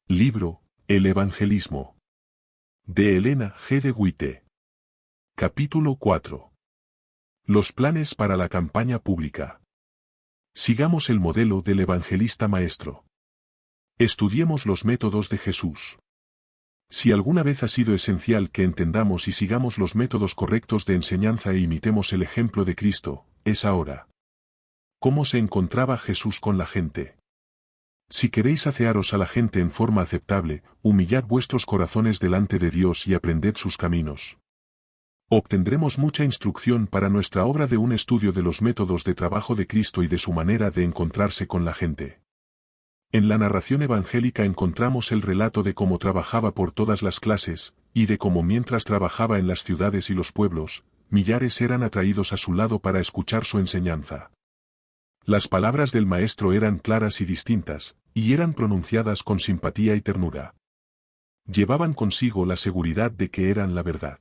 Libro, El Evangelismo. De Elena G. de White. Capítulo 4. Los planes para la campaña pública. Sigamos el modelo del evangelista maestro. Estudiemos los métodos de Jesús. Si alguna vez ha sido esencial que entendamos y sigamos los métodos correctos de enseñanza e imitemos el ejemplo de Cristo, es ahora. ¿Cómo se encontraba Jesús con la gente? Si queréis asearos a la gente en forma aceptable, humillad vuestros corazones delante de Dios y aprended sus caminos. Obtendremos mucha instrucción para nuestra obra de un estudio de los métodos de trabajo de Cristo y de su manera de encontrarse con la gente. En la narración evangélica encontramos el relato de cómo trabajaba por todas las clases, y de cómo mientras trabajaba en las ciudades y los pueblos, millares eran atraídos a su lado para escuchar su enseñanza. Las palabras del maestro eran claras y distintas, y eran pronunciadas con simpatía y ternura. Llevaban consigo la seguridad de que eran la verdad.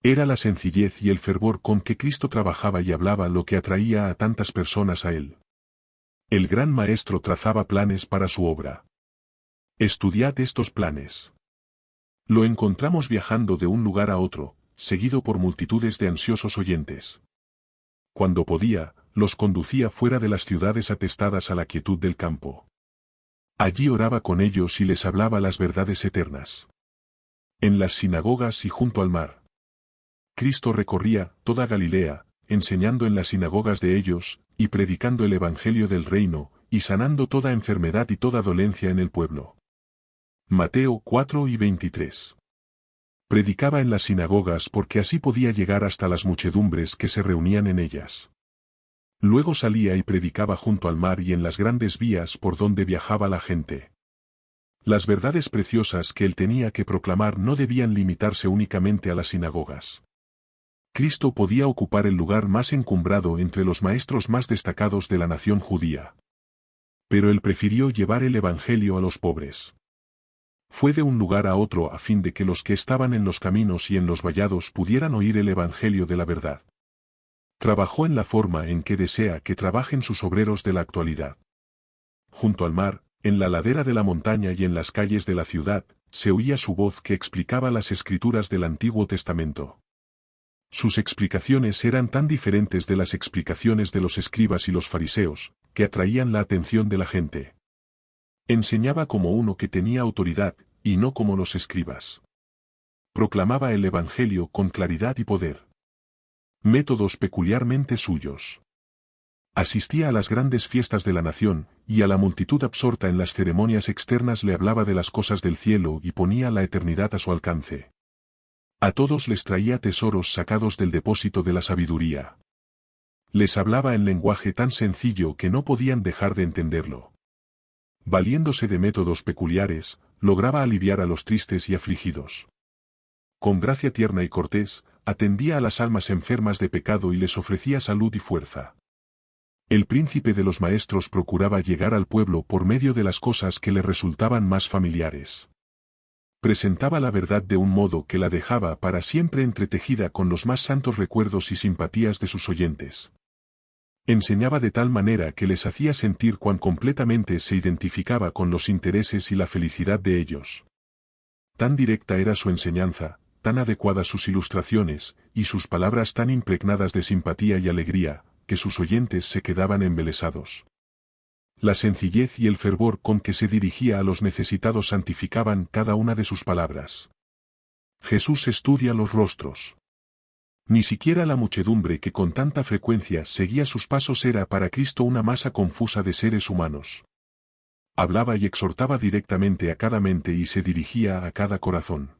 Era la sencillez y el fervor con que Cristo trabajaba y hablaba lo que atraía a tantas personas a él. El gran maestro trazaba planes para su obra. Estudiad estos planes. Lo encontramos viajando de un lugar a otro, seguido por multitudes de ansiosos oyentes. Cuando podía, los conducía fuera de las ciudades atestadas a la quietud del campo. Allí oraba con ellos y les hablaba las verdades eternas. En las sinagogas y junto al mar. Cristo recorría toda Galilea, enseñando en las sinagogas de ellos, y predicando el evangelio del reino, y sanando toda enfermedad y toda dolencia en el pueblo. Mateo 4 y 23. Predicaba en las sinagogas porque así podía llegar hasta las muchedumbres que se reunían en ellas. Luego salía y predicaba junto al mar y en las grandes vías por donde viajaba la gente. Las verdades preciosas que él tenía que proclamar no debían limitarse únicamente a las sinagogas. Cristo podía ocupar el lugar más encumbrado entre los maestros más destacados de la nación judía. Pero él prefirió llevar el evangelio a los pobres. Fue de un lugar a otro a fin de que los que estaban en los caminos y en los vallados pudieran oír el evangelio de la verdad. Trabajó en la forma en que desea que trabajen sus obreros de la actualidad. Junto al mar, en la ladera de la montaña y en las calles de la ciudad, se oía su voz que explicaba las escrituras del Antiguo Testamento. Sus explicaciones eran tan diferentes de las explicaciones de los escribas y los fariseos, que atraían la atención de la gente. Enseñaba como uno que tenía autoridad, y no como los escribas. Proclamaba el evangelio con claridad y poder. Métodos peculiarmente suyos. Asistía a las grandes fiestas de la nación, y a la multitud absorta en las ceremonias externas le hablaba de las cosas del cielo y ponía la eternidad a su alcance. A todos les traía tesoros sacados del depósito de la sabiduría. Les hablaba en lenguaje tan sencillo que no podían dejar de entenderlo. Valiéndose de métodos peculiares, lograba aliviar a los tristes y afligidos. Con gracia tierna y cortés, atendía a las almas enfermas de pecado y les ofrecía salud y fuerza. El príncipe de los maestros procuraba llegar al pueblo por medio de las cosas que le resultaban más familiares. Presentaba la verdad de un modo que la dejaba para siempre entretejida con los más santos recuerdos y simpatías de sus oyentes. Enseñaba de tal manera que les hacía sentir cuán completamente se identificaba con los intereses y la felicidad de ellos. Tan directa era su enseñanza, tan adecuadas sus ilustraciones, y sus palabras tan impregnadas de simpatía y alegría, que sus oyentes se quedaban embelesados. La sencillez y el fervor con que se dirigía a los necesitados santificaban cada una de sus palabras. Jesús estudia los rostros. Ni siquiera la muchedumbre que con tanta frecuencia seguía sus pasos era para Cristo una masa confusa de seres humanos. Hablaba y exhortaba directamente a cada mente y se dirigía a cada corazón.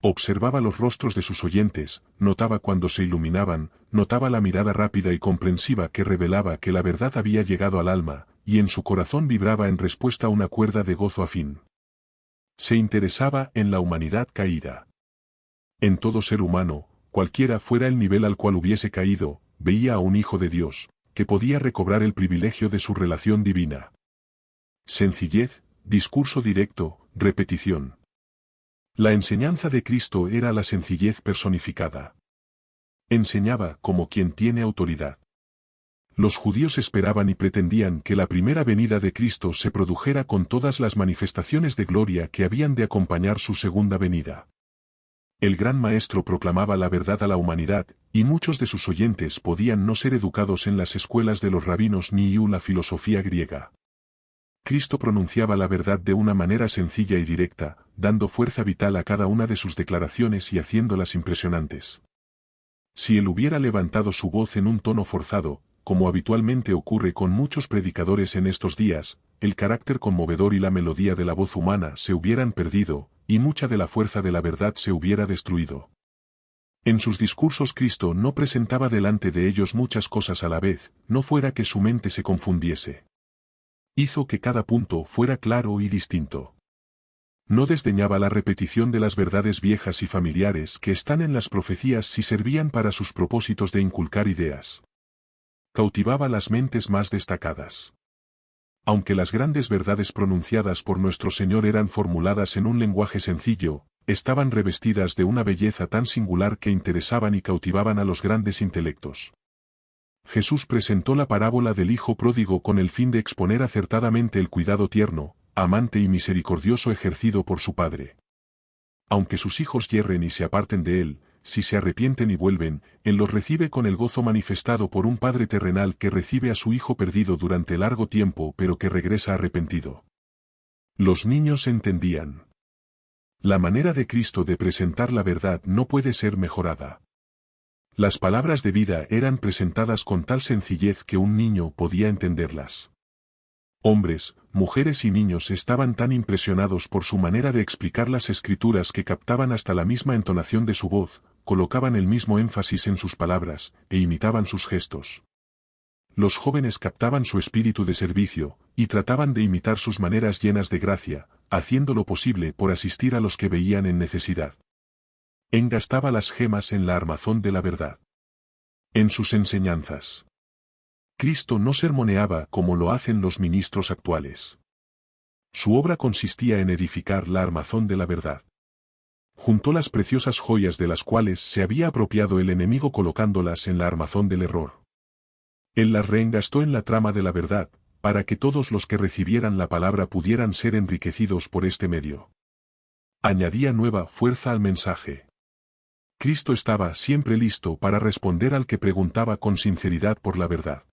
Observaba los rostros de sus oyentes, notaba cuando se iluminaban, notaba la mirada rápida y comprensiva que revelaba que la verdad había llegado al alma, y en su corazón vibraba en respuesta una cuerda de gozo afín. Se interesaba en la humanidad caída. En todo ser humano, cualquiera fuera el nivel al cual hubiese caído, veía a un hijo de Dios, que podía recobrar el privilegio de su relación divina. Sencillez, discurso directo, repetición. La enseñanza de Cristo era la sencillez personificada. Enseñaba como quien tiene autoridad. Los judíos esperaban y pretendían que la primera venida de Cristo se produjera con todas las manifestaciones de gloria que habían de acompañar su segunda venida. El gran maestro proclamaba la verdad a la humanidad, y muchos de sus oyentes podían no ser educados en las escuelas de los rabinos ni la filosofía griega. Cristo pronunciaba la verdad de una manera sencilla y directa, dando fuerza vital a cada una de sus declaraciones y haciéndolas impresionantes. Si él hubiera levantado su voz en un tono forzado, como habitualmente ocurre con muchos predicadores en estos días, el carácter conmovedor y la melodía de la voz humana se hubieran perdido, y mucha de la fuerza de la verdad se hubiera destruido. En sus discursos Cristo no presentaba delante de ellos muchas cosas a la vez, no fuera que su mente se confundiese. Hizo que cada punto fuera claro y distinto. No desdeñaba la repetición de las verdades viejas y familiares que están en las profecías si servían para sus propósitos de inculcar ideas. Cautivaba las mentes más destacadas. Aunque las grandes verdades pronunciadas por nuestro Señor eran formuladas en un lenguaje sencillo, estaban revestidas de una belleza tan singular que interesaban y cautivaban a los grandes intelectos. Jesús presentó la parábola del Hijo Pródigo con el fin de exponer acertadamente el cuidado tierno, amante y misericordioso ejercido por su Padre. Aunque sus hijos yerren y se aparten de él, si se arrepienten y vuelven, él los recibe con el gozo manifestado por un Padre terrenal que recibe a su Hijo perdido durante largo tiempo pero que regresa arrepentido. Los niños entendían. La manera de Cristo de presentar la verdad no puede ser mejorada. Las palabras de vida eran presentadas con tal sencillez que un niño podía entenderlas. Hombres, mujeres y niños estaban tan impresionados por su manera de explicar las escrituras que captaban hasta la misma entonación de su voz, colocaban el mismo énfasis en sus palabras, e imitaban sus gestos. Los jóvenes captaban su espíritu de servicio, y trataban de imitar sus maneras llenas de gracia, haciendo lo posible por asistir a los que veían en necesidad. Engastaba las gemas en la armazón de la verdad. En sus enseñanzas. Cristo no sermoneaba como lo hacen los ministros actuales. Su obra consistía en edificar la armazón de la verdad. Juntó las preciosas joyas de las cuales se había apropiado el enemigo colocándolas en la armazón del error. Él las reengastó en la trama de la verdad, para que todos los que recibieran la palabra pudieran ser enriquecidos por este medio. Añadía nueva fuerza al mensaje. Cristo estaba siempre listo para responder al que preguntaba con sinceridad por la verdad.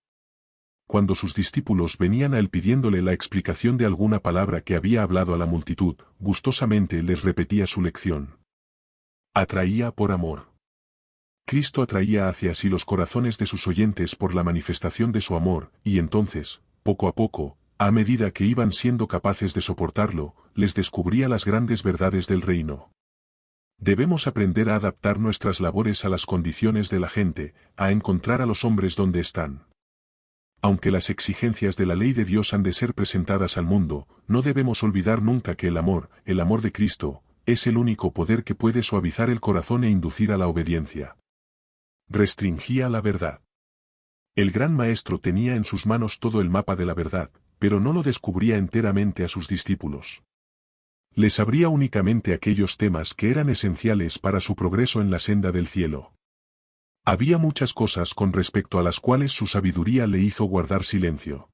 Cuando sus discípulos venían a él pidiéndole la explicación de alguna palabra que había hablado a la multitud, gustosamente les repetía su lección. Atraía por amor. Cristo atraía hacia sí los corazones de sus oyentes por la manifestación de su amor, y entonces, poco a poco, a medida que iban siendo capaces de soportarlo, les descubría las grandes verdades del reino. Debemos aprender a adaptar nuestras labores a las condiciones de la gente, a encontrar a los hombres donde están. Aunque las exigencias de la ley de Dios han de ser presentadas al mundo, no debemos olvidar nunca que el amor de Cristo, es el único poder que puede suavizar el corazón e inducir a la obediencia. Restringía la verdad. El gran maestro tenía en sus manos todo el mapa de la verdad, pero no lo descubría enteramente a sus discípulos. Les abría únicamente aquellos temas que eran esenciales para su progreso en la senda del cielo. Había muchas cosas con respecto a las cuales su sabiduría le hizo guardar silencio.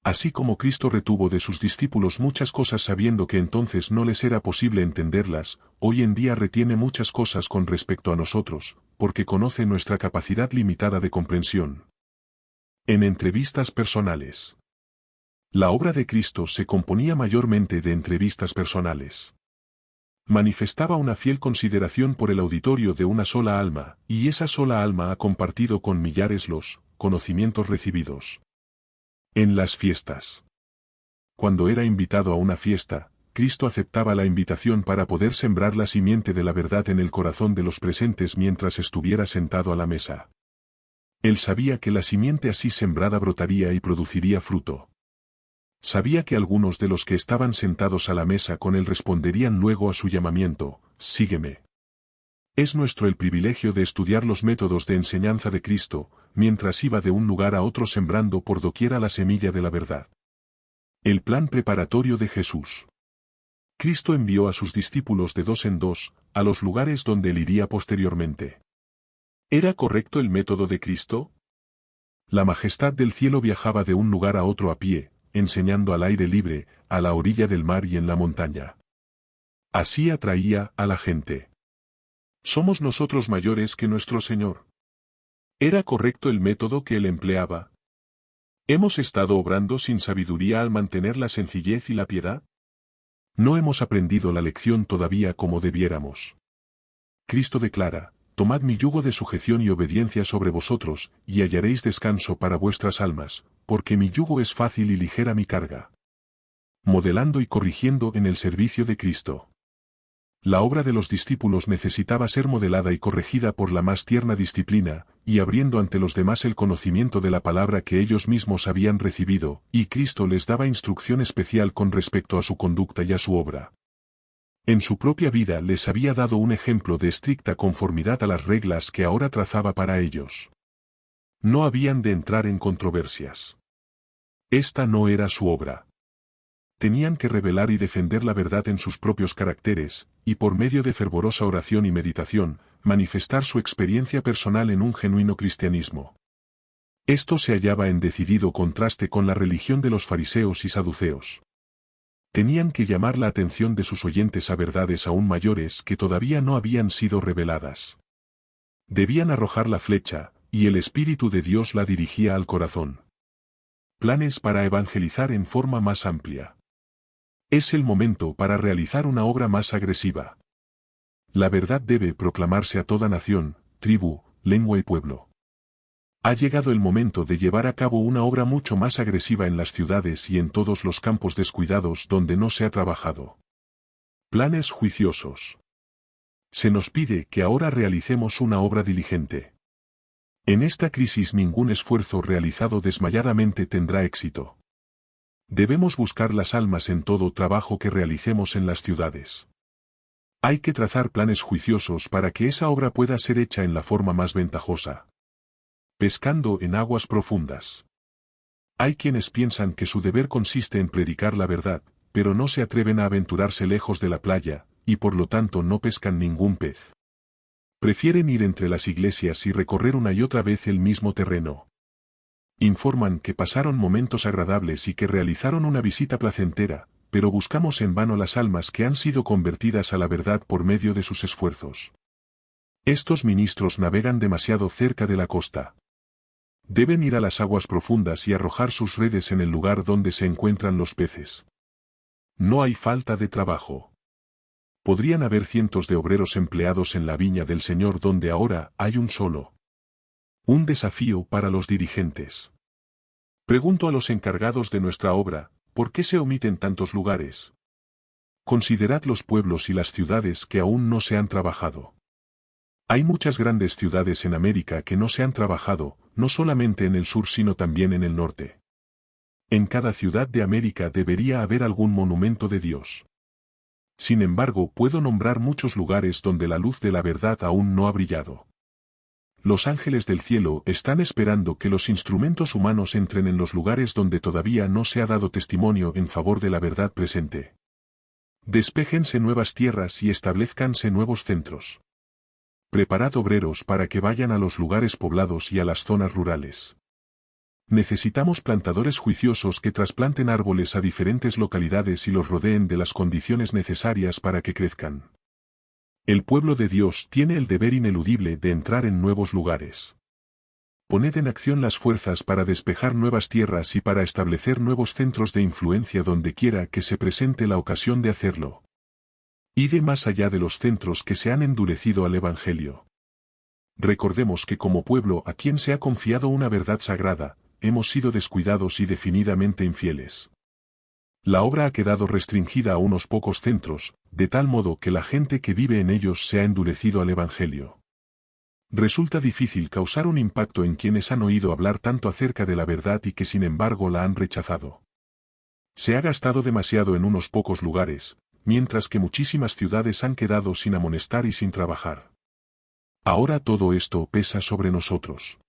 Así como Cristo retuvo de sus discípulos muchas cosas sabiendo que entonces no les era posible entenderlas, hoy en día retiene muchas cosas con respecto a nosotros, porque conoce nuestra capacidad limitada de comprensión. En entrevistas personales. La obra de Cristo se componía mayormente de entrevistas personales. Manifestaba una fiel consideración por el auditorio de una sola alma, y esa sola alma ha compartido con millares los conocimientos recibidos. En las fiestas. Cuando era invitado a una fiesta, Cristo aceptaba la invitación para poder sembrar la simiente de la verdad en el corazón de los presentes mientras estuviera sentado a la mesa. Él sabía que la simiente así sembrada brotaría y produciría fruto. Sabía que algunos de los que estaban sentados a la mesa con él responderían luego a su llamamiento, sígueme. Es nuestro el privilegio de estudiar los métodos de enseñanza de Cristo, mientras iba de un lugar a otro sembrando por doquiera la semilla de la verdad. El plan preparatorio de Jesús. Cristo envió a sus discípulos de dos en dos, a los lugares donde él iría posteriormente. ¿Era correcto el método de Cristo? La majestad del cielo viajaba de un lugar a otro a pie, enseñando al aire libre, a la orilla del mar y en la montaña. Así atraía a la gente. ¿Somos nosotros mayores que nuestro Señor? ¿Era correcto el método que él empleaba? ¿Hemos estado obrando sin sabiduría al mantener la sencillez y la piedad? No hemos aprendido la lección todavía como debiéramos. Cristo declara: tomad mi yugo de sujeción y obediencia sobre vosotros, y hallaréis descanso para vuestras almas, porque mi yugo es fácil y ligera mi carga. Modelando y corrigiendo en el servicio de Cristo. La obra de los discípulos necesitaba ser modelada y corregida por la más tierna disciplina, y abriendo ante los demás el conocimiento de la palabra que ellos mismos habían recibido, y Cristo les daba instrucción especial con respecto a su conducta y a su obra. En su propia vida les había dado un ejemplo de estricta conformidad a las reglas que ahora trazaba para ellos. No habían de entrar en controversias. Esta no era su obra. Tenían que revelar y defender la verdad en sus propios caracteres, y por medio de fervorosa oración y meditación, manifestar su experiencia personal en un genuino cristianismo. Esto se hallaba en decidido contraste con la religión de los fariseos y saduceos. Tenían que llamar la atención de sus oyentes a verdades aún mayores que todavía no habían sido reveladas. Debían arrojar la flecha, y el Espíritu de Dios la dirigía al corazón. Planes para evangelizar en forma más amplia. Es el momento para realizar una obra más agresiva. La verdad debe proclamarse a toda nación, tribu, lengua y pueblo. Ha llegado el momento de llevar a cabo una obra mucho más agresiva en las ciudades y en todos los campos descuidados donde no se ha trabajado. Planes juiciosos. Se nos pide que ahora realicemos una obra diligente. En esta crisis ningún esfuerzo realizado desmayadamente tendrá éxito. Debemos buscar las almas en todo trabajo que realicemos en las ciudades. Hay que trazar planes juiciosos para que esa obra pueda ser hecha en la forma más ventajosa. Pescando en aguas profundas. Hay quienes piensan que su deber consiste en predicar la verdad, pero no se atreven a aventurarse lejos de la playa, y por lo tanto no pescan ningún pez. Prefieren ir entre las iglesias y recorrer una y otra vez el mismo terreno. Informan que pasaron momentos agradables y que realizaron una visita placentera, pero buscamos en vano las almas que han sido convertidas a la verdad por medio de sus esfuerzos. Estos ministros navegan demasiado cerca de la costa. Deben ir a las aguas profundas y arrojar sus redes en el lugar donde se encuentran los peces. No hay falta de trabajo. Podrían haber cientos de obreros empleados en la viña del Señor donde ahora hay un solo. Un desafío para los dirigentes. Pregunto a los encargados de nuestra obra, ¿por qué se omiten tantos lugares? Considerad los pueblos y las ciudades que aún no se han trabajado. Hay muchas grandes ciudades en América que no se han trabajado, no solamente en el sur sino también en el norte. En cada ciudad de América debería haber algún monumento de Dios. Sin embargo, puedo nombrar muchos lugares donde la luz de la verdad aún no ha brillado. Los ángeles del cielo están esperando que los instrumentos humanos entren en los lugares donde todavía no se ha dado testimonio en favor de la verdad presente. Despéjense nuevas tierras y establezcanse nuevos centros. Preparad obreros para que vayan a los lugares poblados y a las zonas rurales. Necesitamos plantadores juiciosos que trasplanten árboles a diferentes localidades y los rodeen de las condiciones necesarias para que crezcan. El pueblo de Dios tiene el deber ineludible de entrar en nuevos lugares. Poned en acción las fuerzas para despejar nuevas tierras y para establecer nuevos centros de influencia donde quiera que se presente la ocasión de hacerlo. Id más allá de los centros que se han endurecido al Evangelio. Recordemos que como pueblo a quien se ha confiado una verdad sagrada, hemos sido descuidados y definidamente infieles. La obra ha quedado restringida a unos pocos centros, de tal modo que la gente que vive en ellos se ha endurecido al Evangelio. Resulta difícil causar un impacto en quienes han oído hablar tanto acerca de la verdad y que sin embargo la han rechazado. Se ha gastado demasiado en unos pocos lugares, mientras que muchísimas ciudades han quedado sin amonestar y sin trabajar. Ahora todo esto pesa sobre nosotros.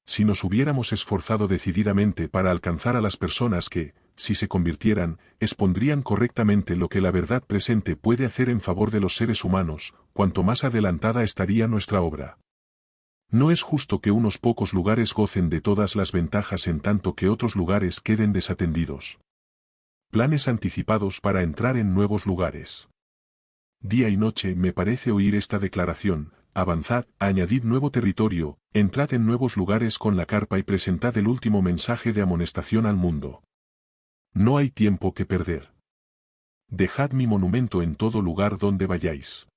Si nos hubiéramos esforzado decididamente para alcanzar a las personas que, si se convirtieran, expondrían correctamente lo que la verdad presente puede hacer en favor de los seres humanos, cuanto más adelantada estaría nuestra obra. No es justo que unos pocos lugares gocen de todas las ventajas en tanto que otros lugares queden desatendidos. Planes anticipados para entrar en nuevos lugares. Día y noche me parece oír esta declaración: avanzad, añadid nuevo territorio, entrad en nuevos lugares con la carpa y presentad el último mensaje de amonestación al mundo. No hay tiempo que perder. Dejad mi monumento en todo lugar donde vayáis.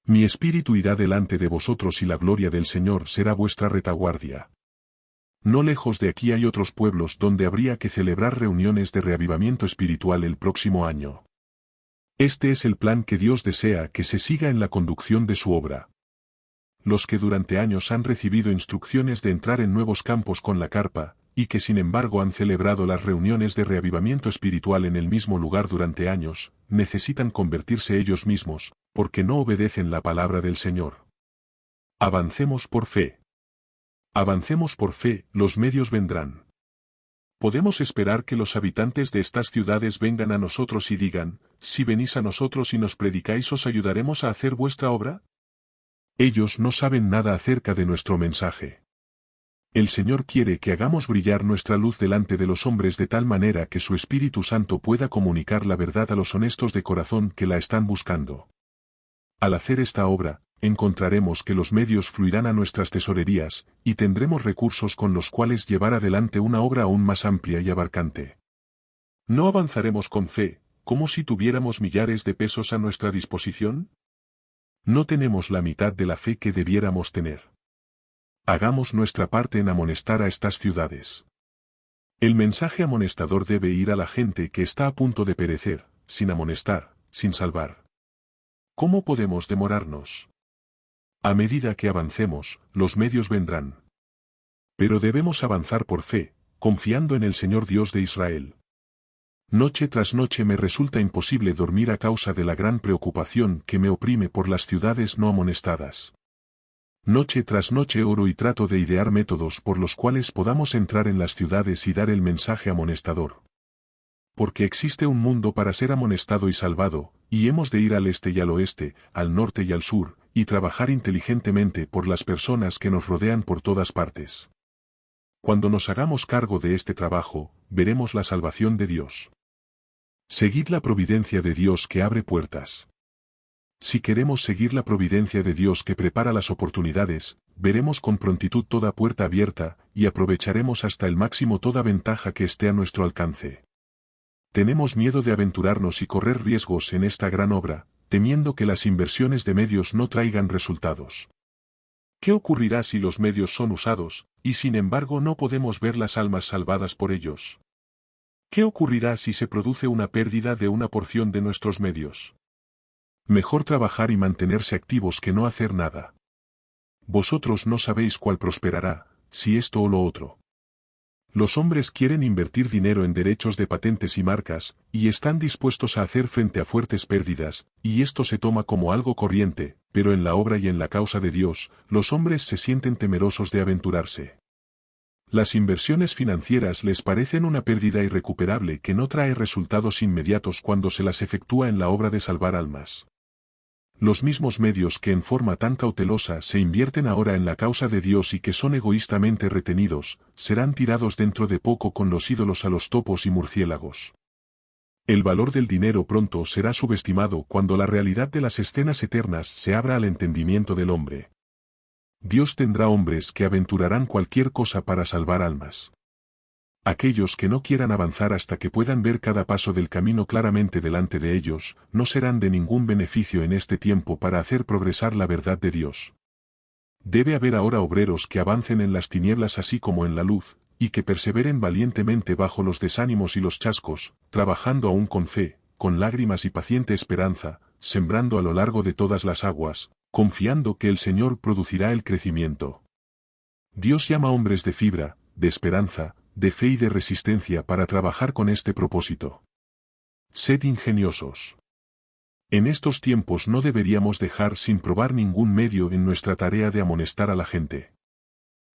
Mi espíritu irá delante de vosotros y la gloria del Señor será vuestra retaguardia. No lejos de aquí hay otros pueblos donde habría que celebrar reuniones de reavivamiento espiritual el próximo año. Este es el plan que Dios desea que se siga en la conducción de su obra. Los que durante años han recibido instrucciones de entrar en nuevos campos con la carpa, y que sin embargo han celebrado las reuniones de reavivamiento espiritual en el mismo lugar durante años, necesitan convertirse ellos mismos, porque no obedecen la palabra del Señor. Avancemos por fe. Avancemos por fe, los medios vendrán. Podemos esperar que los habitantes de estas ciudades vengan a nosotros y digan: si venís a nosotros y nos predicáis, ¿os ayudaremos a hacer vuestra obra? Ellos no saben nada acerca de nuestro mensaje. El Señor quiere que hagamos brillar nuestra luz delante de los hombres de tal manera que su Espíritu Santo pueda comunicar la verdad a los honestos de corazón que la están buscando. Al hacer esta obra, encontraremos que los medios fluirán a nuestras tesorerías, y tendremos recursos con los cuales llevar adelante una obra aún más amplia y abarcante. ¿No avanzaremos con fe, como si tuviéramos millares de pesos a nuestra disposición? No tenemos la mitad de la fe que debiéramos tener. Hagamos nuestra parte en amonestar a estas ciudades. El mensaje amonestador debe ir a la gente que está a punto de perecer, sin amonestar, sin salvar. ¿Cómo podemos demorarnos? A medida que avancemos, los medios vendrán. Pero debemos avanzar por fe, confiando en el Señor Dios de Israel. Noche tras noche me resulta imposible dormir a causa de la gran preocupación que me oprime por las ciudades no amonestadas. Noche tras noche oro y trato de idear métodos por los cuales podamos entrar en las ciudades y dar el mensaje amonestador. Porque existe un mundo para ser amonestado y salvado, y hemos de ir al este y al oeste, al norte y al sur, y trabajar inteligentemente por las personas que nos rodean por todas partes. Cuando nos hagamos cargo de este trabajo, veremos la salvación de Dios. Seguid la providencia de Dios que abre puertas. Si queremos seguir la providencia de Dios que prepara las oportunidades, veremos con prontitud toda puerta abierta, y aprovecharemos hasta el máximo toda ventaja que esté a nuestro alcance. Tenemos miedo de aventurarnos y correr riesgos en esta gran obra, temiendo que las inversiones de medios no traigan resultados. ¿Qué ocurrirá si los medios son usados, y sin embargo no podemos ver las almas salvadas por ellos? ¿Qué ocurrirá si se produce una pérdida de una porción de nuestros medios? Mejor trabajar y mantenerse activos que no hacer nada. Vosotros no sabéis cuál prosperará, si esto o lo otro. Los hombres quieren invertir dinero en derechos de patentes y marcas, y están dispuestos a hacer frente a fuertes pérdidas, y esto se toma como algo corriente, pero en la obra y en la causa de Dios, los hombres se sienten temerosos de aventurarse. Las inversiones financieras les parecen una pérdida irrecuperable que no trae resultados inmediatos cuando se las efectúa en la obra de salvar almas. Los mismos medios que en forma tan cautelosa se invierten ahora en la causa de Dios y que son egoístamente retenidos, serán tirados dentro de poco con los ídolos a los topos y murciélagos. El valor del dinero pronto será subestimado cuando la realidad de las escenas eternas se abra al entendimiento del hombre. Dios tendrá hombres que aventurarán cualquier cosa para salvar almas. Aquellos que no quieran avanzar hasta que puedan ver cada paso del camino claramente delante de ellos, no serán de ningún beneficio en este tiempo para hacer progresar la verdad de Dios. Debe haber ahora obreros que avancen en las tinieblas así como en la luz, y que perseveren valientemente bajo los desánimos y los chascos, trabajando aún con fe, con lágrimas y paciente esperanza, sembrando a lo largo de todas las aguas, confiando que el Señor producirá el crecimiento. Dios llama hombres de fibra, de esperanza, de fe y de resistencia para trabajar con este propósito. Sed ingeniosos. En estos tiempos no deberíamos dejar sin probar ningún medio en nuestra tarea de amonestar a la gente.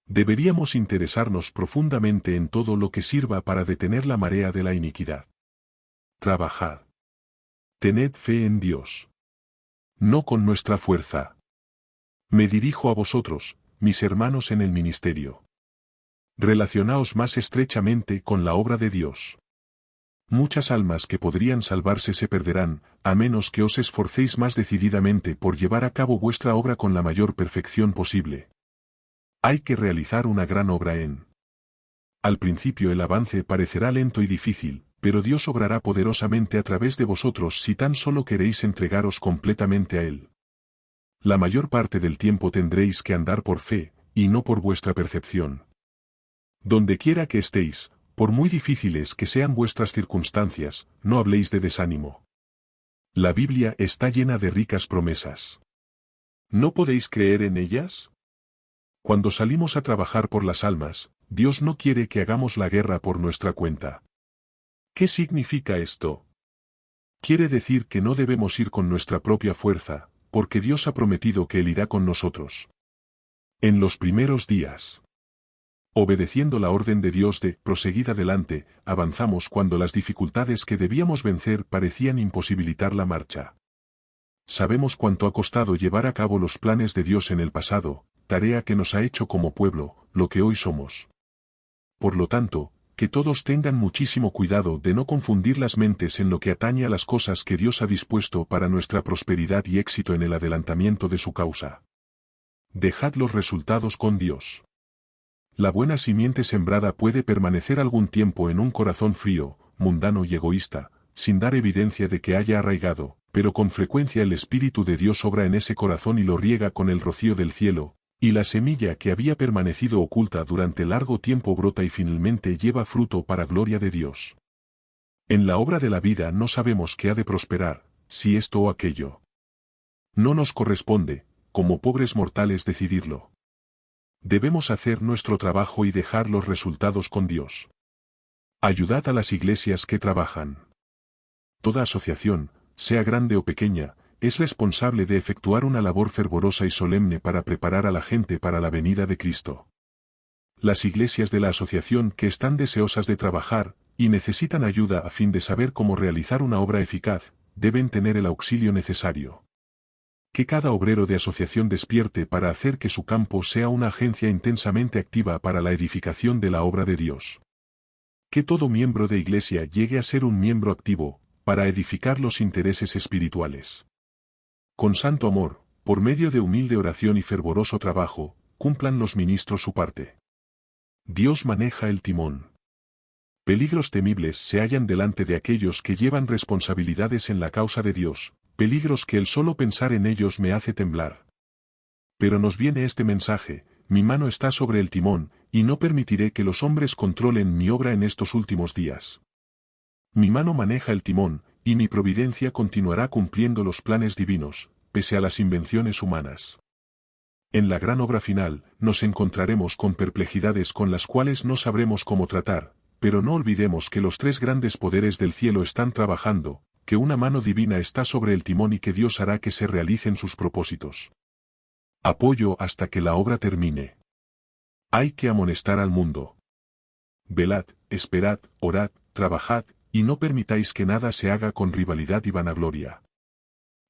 Deberíamos interesarnos profundamente en todo lo que sirva para detener la marea de la iniquidad. Trabajad. Tened fe en Dios. No con nuestra fuerza. Me dirijo a vosotros, mis hermanos en el ministerio. Relacionaos más estrechamente con la obra de Dios. Muchas almas que podrían salvarse se perderán, a menos que os esforcéis más decididamente por llevar a cabo vuestra obra con la mayor perfección posible. Hay que realizar una gran obra Al principio el avance parecerá lento y difícil, pero Dios obrará poderosamente a través de vosotros si tan solo queréis entregaros completamente a Él. La mayor parte del tiempo tendréis que andar por fe, y no por vuestra percepción. Donde quiera que estéis, por muy difíciles que sean vuestras circunstancias, no habléis de desánimo. La Biblia está llena de ricas promesas. ¿No podéis creer en ellas? Cuando salimos a trabajar por las almas, Dios no quiere que hagamos la guerra por nuestra cuenta. ¿Qué significa esto? Quiere decir que no debemos ir con nuestra propia fuerza, porque Dios ha prometido que Él irá con nosotros. En los primeros días, obedeciendo la orden de Dios de proseguid adelante, avanzamos cuando las dificultades que debíamos vencer parecían imposibilitar la marcha. Sabemos cuánto ha costado llevar a cabo los planes de Dios en el pasado, tarea que nos ha hecho como pueblo, lo que hoy somos. Por lo tanto, que todos tengan muchísimo cuidado de no confundir las mentes en lo que atañe a las cosas que Dios ha dispuesto para nuestra prosperidad y éxito en el adelantamiento de su causa. Dejad los resultados con Dios. La buena simiente sembrada puede permanecer algún tiempo en un corazón frío, mundano y egoísta, sin dar evidencia de que haya arraigado, pero con frecuencia el Espíritu de Dios obra en ese corazón y lo riega con el rocío del cielo, y la semilla que había permanecido oculta durante largo tiempo brota y finalmente lleva fruto para gloria de Dios. En la obra de la vida no sabemos qué ha de prosperar, si esto o aquello. No nos corresponde, como pobres mortales, decidirlo. Debemos hacer nuestro trabajo y dejar los resultados con Dios. Ayudad a las iglesias que trabajan. Toda asociación, sea grande o pequeña, es responsable de efectuar una labor fervorosa y solemne para preparar a la gente para la venida de Cristo. Las iglesias de la asociación que están deseosas de trabajar, y necesitan ayuda a fin de saber cómo realizar una obra eficaz, deben tener el auxilio necesario. Que cada obrero de asociación despierte para hacer que su campo sea una agencia intensamente activa para la edificación de la obra de Dios. Que todo miembro de iglesia llegue a ser un miembro activo, para edificar los intereses espirituales. Con santo amor, por medio de humilde oración y fervoroso trabajo, cumplan los ministros su parte. Dios maneja el timón. Peligros temibles se hallan delante de aquellos que llevan responsabilidades en la causa de Dios, peligros que el solo pensar en ellos me hace temblar. Pero nos viene este mensaje: mi mano está sobre el timón, y no permitiré que los hombres controlen mi obra en estos últimos días. Mi mano maneja el timón, y mi providencia continuará cumpliendo los planes divinos, pese a las invenciones humanas. En la gran obra final, nos encontraremos con perplejidades con las cuales no sabremos cómo tratar, pero no olvidemos que los tres grandes poderes del cielo están trabajando, que una mano divina está sobre el timón y que Dios hará que se realicen sus propósitos. Apoyo hasta que la obra termine. Hay que amonestar al mundo. Velad, esperad, orad, trabajad, y no permitáis que nada se haga con rivalidad y vanagloria.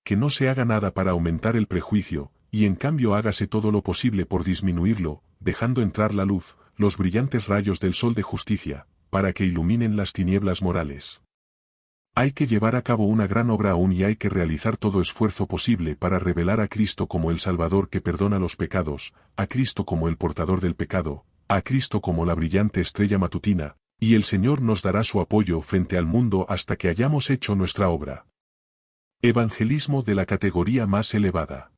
Que no se haga nada para aumentar el prejuicio, y en cambio hágase todo lo posible por disminuirlo, dejando entrar la luz, los brillantes rayos del sol de justicia, para que iluminen las tinieblas morales. Hay que llevar a cabo una gran obra aún y hay que realizar todo esfuerzo posible para revelar a Cristo como el Salvador que perdona los pecados, a Cristo como el portador del pecado, a Cristo como la brillante estrella matutina, y el Señor nos dará su apoyo frente al mundo hasta que hayamos hecho nuestra obra. Evangelismo de la categoría más elevada.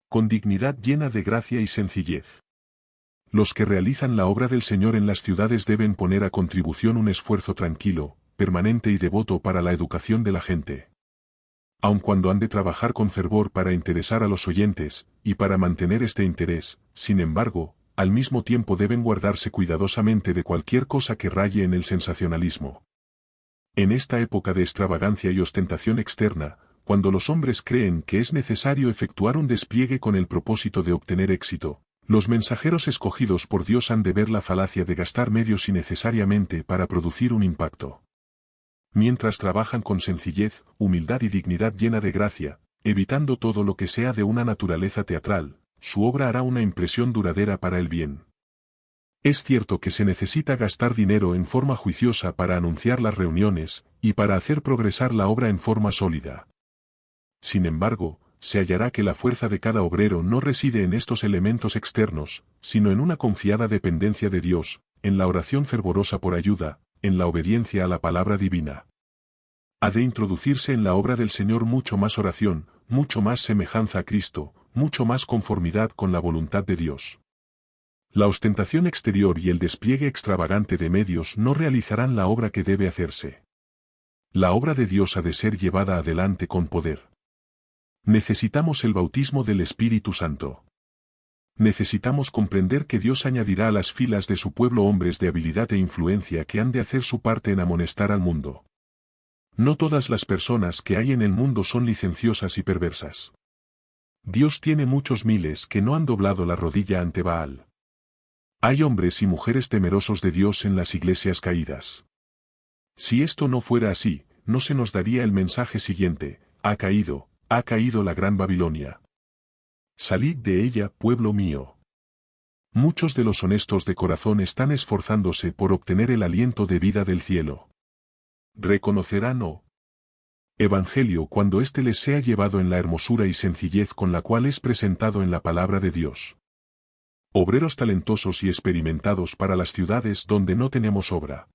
Con dignidad llena de gracia y sencillez. Los que realizan la obra del Señor en las ciudades deben poner a contribución un esfuerzo tranquilo, permanente y devoto para la educación de la gente. Aun cuando han de trabajar con fervor para interesar a los oyentes, y para mantener este interés, sin embargo, al mismo tiempo deben guardarse cuidadosamente de cualquier cosa que raye en el sensacionalismo. En esta época de extravagancia y ostentación externa, cuando los hombres creen que es necesario efectuar un despliegue con el propósito de obtener éxito, los mensajeros escogidos por Dios han de ver la falacia de gastar medios innecesariamente para producir un impacto. Mientras trabajan con sencillez, humildad y dignidad llena de gracia, evitando todo lo que sea de una naturaleza teatral, su obra hará una impresión duradera para el bien. Es cierto que se necesita gastar dinero en forma juiciosa para anunciar las reuniones, y para hacer progresar la obra en forma sólida. Sin embargo, se hallará que la fuerza de cada obrero no reside en estos elementos externos, sino en una confiada dependencia de Dios, en la oración fervorosa por ayuda, en la obediencia a la palabra divina. Ha de introducirse en la obra del Señor mucho más oración, mucho más semejanza a Cristo, mucho más conformidad con la voluntad de Dios. La ostentación exterior y el despliegue extravagante de medios no realizarán la obra que debe hacerse. La obra de Dios ha de ser llevada adelante con poder. Necesitamos el bautismo del Espíritu Santo. Necesitamos comprender que Dios añadirá a las filas de su pueblo hombres de habilidad e influencia que han de hacer su parte en amonestar al mundo. No todas las personas que hay en el mundo son licenciosas y perversas. Dios tiene muchos miles que no han doblado la rodilla ante Baal. Hay hombres y mujeres temerosos de Dios en las iglesias caídas. Si esto no fuera así, no se nos daría el mensaje siguiente: ha caído la gran Babilonia. Salid de ella, pueblo mío. Muchos de los honestos de corazón están esforzándose por obtener el aliento de vida del cielo. Reconocerán, oh Evangelio, cuando éste les sea llevado en la hermosura y sencillez con la cual es presentado en la palabra de Dios. Obreros talentosos y experimentados para las ciudades donde no tenemos obra.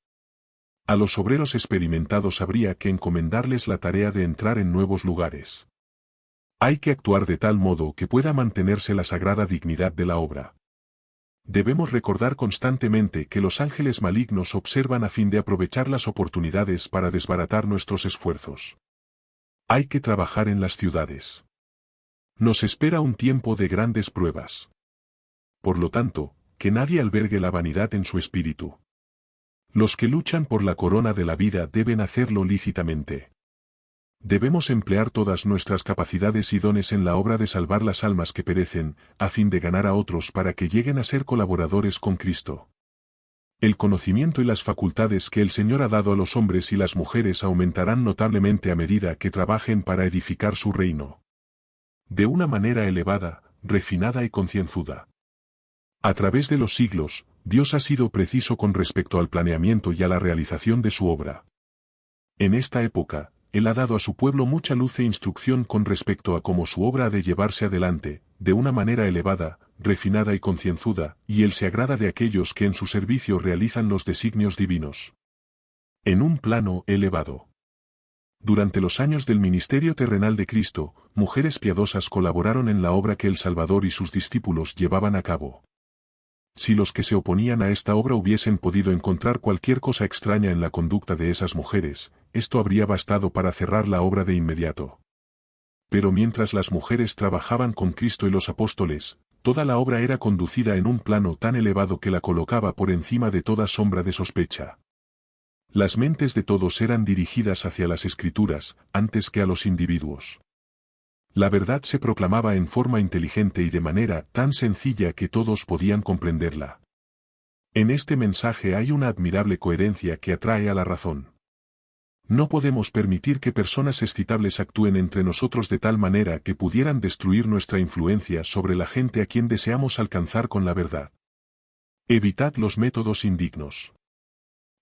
A los obreros experimentados habría que encomendarles la tarea de entrar en nuevos lugares. Hay que actuar de tal modo que pueda mantenerse la sagrada dignidad de la obra. Debemos recordar constantemente que los ángeles malignos observan a fin de aprovechar las oportunidades para desbaratar nuestros esfuerzos. Hay que trabajar en las ciudades. Nos espera un tiempo de grandes pruebas. Por lo tanto, que nadie albergue la vanidad en su espíritu. Los que luchan por la corona de la vida deben hacerlo lícitamente. Debemos emplear todas nuestras capacidades y dones en la obra de salvar las almas que perecen, a fin de ganar a otros para que lleguen a ser colaboradores con Cristo. El conocimiento y las facultades que el Señor ha dado a los hombres y las mujeres aumentarán notablemente a medida que trabajen para edificar su reino. De una manera elevada, refinada y concienzuda. A través de los siglos, Dios ha sido preciso con respecto al planeamiento y a la realización de su obra. En esta época, Él ha dado a su pueblo mucha luz e instrucción con respecto a cómo su obra ha de llevarse adelante, de una manera elevada, refinada y concienzuda, y Él se agrada de aquellos que en su servicio realizan los designios divinos. En un plano elevado. Durante los años del ministerio terrenal de Cristo, mujeres piadosas colaboraron en la obra que el Salvador y sus discípulos llevaban a cabo. Si los que se oponían a esta obra hubiesen podido encontrar cualquier cosa extraña en la conducta de esas mujeres, esto habría bastado para cerrar la obra de inmediato. Pero mientras las mujeres trabajaban con Cristo y los apóstoles, toda la obra era conducida en un plano tan elevado que la colocaba por encima de toda sombra de sospecha. Las mentes de todos eran dirigidas hacia las Escrituras, antes que a los individuos. La verdad se proclamaba en forma inteligente y de manera tan sencilla que todos podían comprenderla. En este mensaje hay una admirable coherencia que atrae a la razón. No podemos permitir que personas excitables actúen entre nosotros de tal manera que pudieran destruir nuestra influencia sobre la gente a quien deseamos alcanzar con la verdad. Evitad los métodos indignos.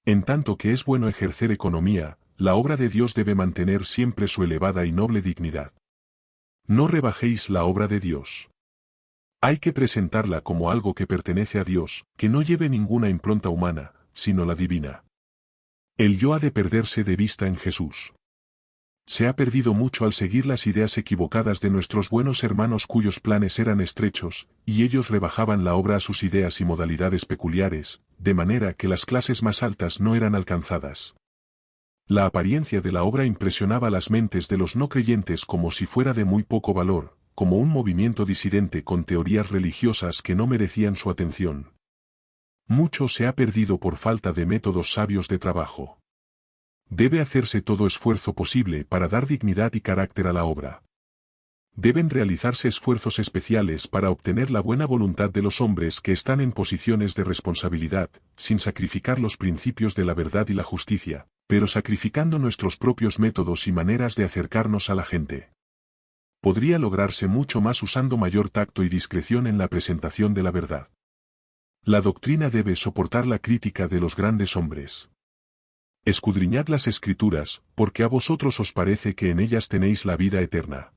En tanto que es bueno ejercer economía, la obra de Dios debe mantener siempre su elevada y noble dignidad. No rebajéis la obra de Dios. Hay que presentarla como algo que pertenece a Dios, que no lleve ninguna impronta humana, sino la divina. El yo ha de perderse de vista en Jesús. Se ha perdido mucho al seguir las ideas equivocadas de nuestros buenos hermanos cuyos planes eran estrechos, y ellos rebajaban la obra a sus ideas y modalidades peculiares, de manera que las clases más altas no eran alcanzadas. La apariencia de la obra impresionaba las mentes de los no creyentes como si fuera de muy poco valor, como un movimiento disidente con teorías religiosas que no merecían su atención. Mucho se ha perdido por falta de métodos sabios de trabajo. Debe hacerse todo esfuerzo posible para dar dignidad y carácter a la obra. Deben realizarse esfuerzos especiales para obtener la buena voluntad de los hombres que están en posiciones de responsabilidad, sin sacrificar los principios de la verdad y la justicia, pero sacrificando nuestros propios métodos y maneras de acercarnos a la gente. Podría lograrse mucho más usando mayor tacto y discreción en la presentación de la verdad. La doctrina debe soportar la crítica de los grandes hombres. Escudriñad las Escrituras, porque a vosotros os parece que en ellas tenéis la vida eterna.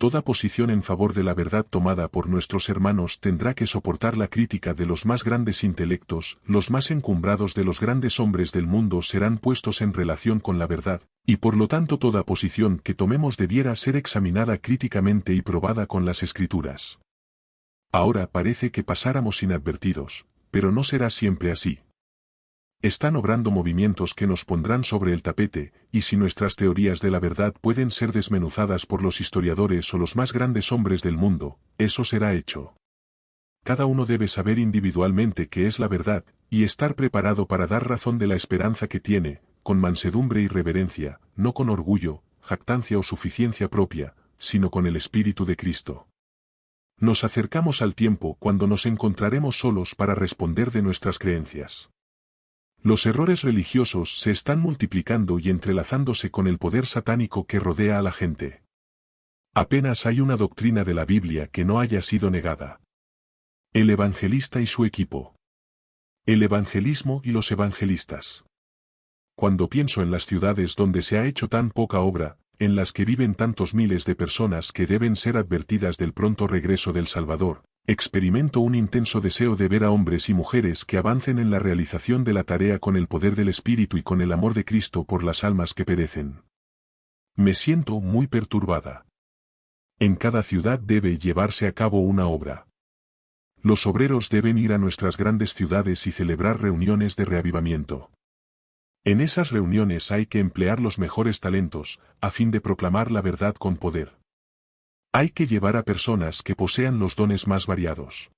Toda posición en favor de la verdad tomada por nuestros hermanos tendrá que soportar la crítica de los más grandes intelectos, los más encumbrados de los grandes hombres del mundo serán puestos en relación con la verdad, y por lo tanto toda posición que tomemos debiera ser examinada críticamente y probada con las Escrituras. Ahora parece que pasáramos inadvertidos, pero no será siempre así. Están obrando movimientos que nos pondrán sobre el tapete, y si nuestras teorías de la verdad pueden ser desmenuzadas por los historiadores o los más grandes hombres del mundo, eso será hecho. Cada uno debe saber individualmente qué es la verdad, y estar preparado para dar razón de la esperanza que tiene, con mansedumbre y reverencia, no con orgullo, jactancia o suficiencia propia, sino con el Espíritu de Cristo. Nos acercamos al tiempo cuando nos encontraremos solos para responder de nuestras creencias. Los errores religiosos se están multiplicando y entrelazándose con el poder satánico que rodea a la gente. Apenas hay una doctrina de la Biblia que no haya sido negada. El evangelista y su equipo. El evangelismo y los evangelistas. Cuando pienso en las ciudades donde se ha hecho tan poca obra, en las que viven tantos miles de personas que deben ser advertidas del pronto regreso del Salvador, experimento un intenso deseo de ver a hombres y mujeres que avancen en la realización de la tarea con el poder del Espíritu y con el amor de Cristo por las almas que perecen. Me siento muy perturbada. En cada ciudad debe llevarse a cabo una obra. Los obreros deben ir a nuestras grandes ciudades y celebrar reuniones de reavivamiento. En esas reuniones hay que emplear los mejores talentos, a fin de proclamar la verdad con poder. Hay que llevar a personas que posean los dones más variados.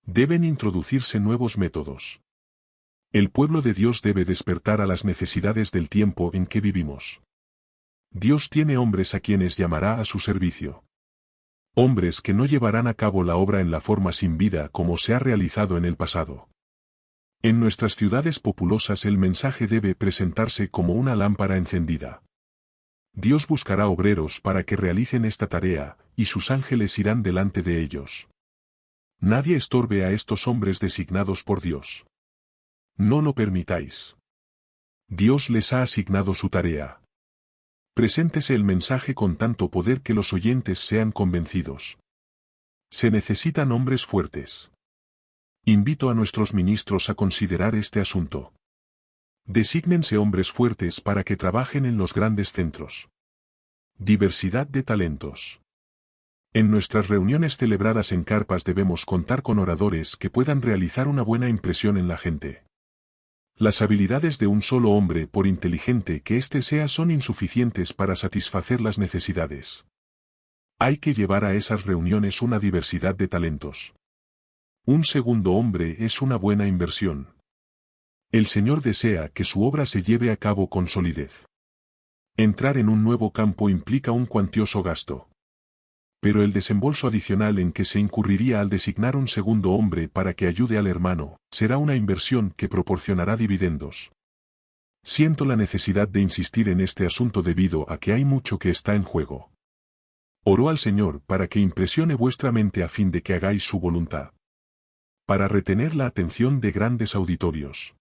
Deben introducirse nuevos métodos. El pueblo de Dios debe despertar a las necesidades del tiempo en que vivimos. Dios tiene hombres a quienes llamará a su servicio. Hombres que no llevarán a cabo la obra en la forma sin vida como se ha realizado en el pasado. En nuestras ciudades populosas el mensaje debe presentarse como una lámpara encendida. Dios buscará obreros para que realicen esta tarea, y sus ángeles irán delante de ellos. Nadie estorbe a estos hombres designados por Dios. No lo permitáis. Dios les ha asignado su tarea. Preséntese el mensaje con tanto poder que los oyentes sean convencidos. Se necesitan hombres fuertes. Invito a nuestros ministros a considerar este asunto. Desígnense hombres fuertes para que trabajen en los grandes centros. Diversidad de talentos. En nuestras reuniones celebradas en carpas debemos contar con oradores que puedan realizar una buena impresión en la gente. Las habilidades de un solo hombre, por inteligente que éste sea, son insuficientes para satisfacer las necesidades. Hay que llevar a esas reuniones una diversidad de talentos. Un segundo hombre es una buena inversión. El Señor desea que su obra se lleve a cabo con solidez. Entrar en un nuevo campo implica un cuantioso gasto. Pero el desembolso adicional en que se incurriría al designar un segundo hombre para que ayude al hermano, será una inversión que proporcionará dividendos. Siento la necesidad de insistir en este asunto debido a que hay mucho que está en juego. Oro al Señor para que impresione vuestra mente a fin de que hagáis su voluntad. Para retener la atención de grandes auditorios.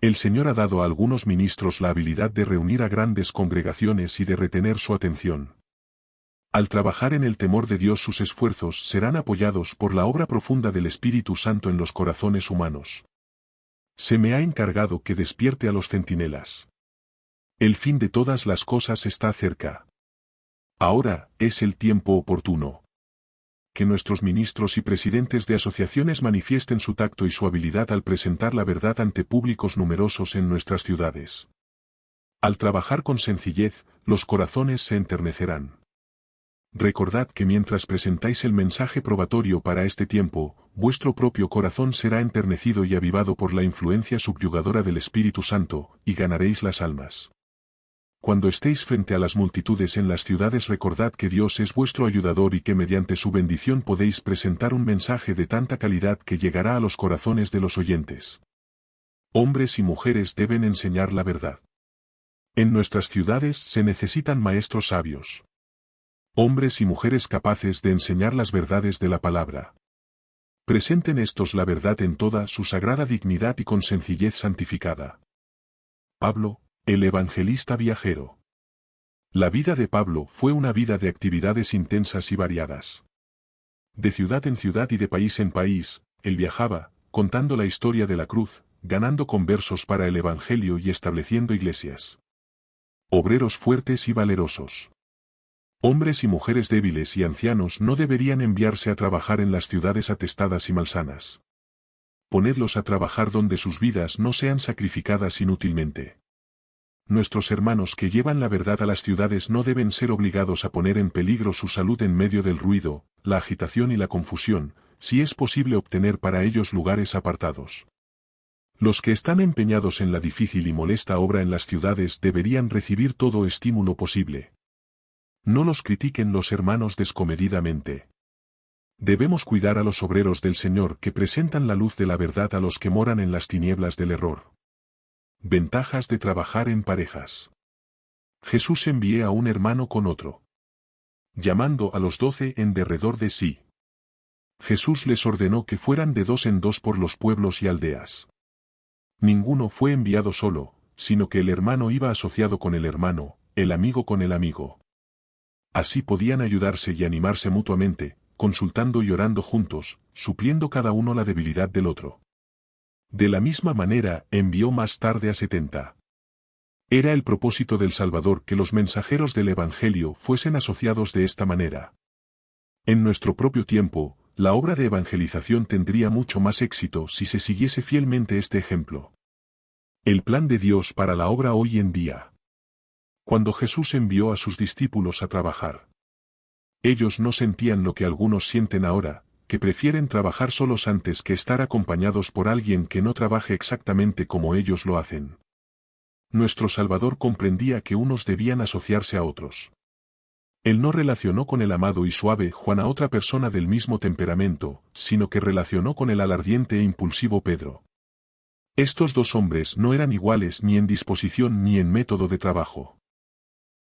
El Señor ha dado a algunos ministros la habilidad de reunir a grandes congregaciones y de retener su atención. Al trabajar en el temor de Dios, sus esfuerzos serán apoyados por la obra profunda del Espíritu Santo en los corazones humanos. Se me ha encargado que despierte a los centinelas. El fin de todas las cosas está cerca. Ahora es el tiempo oportuno. Que nuestros ministros y presidentes de asociaciones manifiesten su tacto y su habilidad al presentar la verdad ante públicos numerosos en nuestras ciudades. Al trabajar con sencillez, los corazones se enternecerán. Recordad que mientras presentáis el mensaje probatorio para este tiempo, vuestro propio corazón será enternecido y avivado por la influencia subyugadora del Espíritu Santo, y ganaréis las almas. Cuando estéis frente a las multitudes en las ciudades, recordad que Dios es vuestro ayudador y que mediante su bendición podéis presentar un mensaje de tanta calidad que llegará a los corazones de los oyentes. Hombres y mujeres deben enseñar la verdad. En nuestras ciudades se necesitan maestros sabios. Hombres y mujeres capaces de enseñar las verdades de la palabra. Presenten estos la verdad en toda su sagrada dignidad y con sencillez santificada. Pablo, el evangelista viajero. La vida de Pablo fue una vida de actividades intensas y variadas. De ciudad en ciudad y de país en país, él viajaba, contando la historia de la cruz, ganando conversos para el evangelio y estableciendo iglesias. Obreros fuertes y valerosos. Hombres y mujeres débiles y ancianos no deberían enviarse a trabajar en las ciudades atestadas y malsanas. Ponedlos a trabajar donde sus vidas no sean sacrificadas inútilmente. Nuestros hermanos que llevan la verdad a las ciudades no deben ser obligados a poner en peligro su salud en medio del ruido, la agitación y la confusión, si es posible obtener para ellos lugares apartados. Los que están empeñados en la difícil y molesta obra en las ciudades deberían recibir todo estímulo posible. No los critiquen los hermanos descomedidamente. Debemos cuidar a los obreros del Señor que presentan la luz de la verdad a los que moran en las tinieblas del error. Ventajas de trabajar en parejas. Jesús envió a un hermano con otro, llamando a los 12 en derredor de sí. Jesús les ordenó que fueran de 2 en 2 por los pueblos y aldeas. Ninguno fue enviado solo, sino que el hermano iba asociado con el hermano, el amigo con el amigo. Así podían ayudarse y animarse mutuamente, consultando y orando juntos, supliendo cada uno la debilidad del otro. De la misma manera, envió más tarde a 70. Era el propósito del Salvador que los mensajeros del Evangelio fuesen asociados de esta manera. En nuestro propio tiempo, la obra de evangelización tendría mucho más éxito si se siguiese fielmente este ejemplo. El plan de Dios para la obra hoy en día. Cuando Jesús envió a sus discípulos a trabajar, ellos no sentían lo que algunos sienten ahora, que prefieren trabajar solos antes que estar acompañados por alguien que no trabaje exactamente como ellos lo hacen. Nuestro Salvador comprendía que unos debían asociarse a otros. Él no relacionó con el amado y suave Juan a otra persona del mismo temperamento, sino que relacionó con el alardiente e impulsivo Pedro. Estos dos hombres no eran iguales ni en disposición ni en método de trabajo.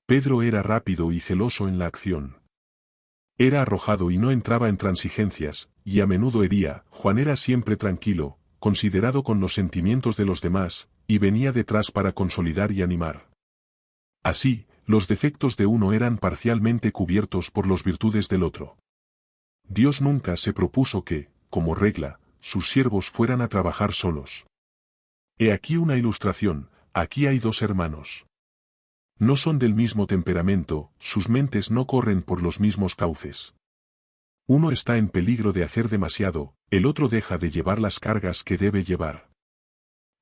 Pedro era rápido y celoso en la acción. Era arrojado y no entraba en transigencias, y a menudo hería. Juan era siempre tranquilo, considerado con los sentimientos de los demás, y venía detrás para consolidar y animar. Así, los defectos de uno eran parcialmente cubiertos por las virtudes del otro. Dios nunca se propuso que, como regla, sus siervos fueran a trabajar solos. He aquí una ilustración: aquí hay dos hermanos. No son del mismo temperamento, sus mentes no corren por los mismos cauces. Uno está en peligro de hacer demasiado, el otro deja de llevar las cargas que debe llevar.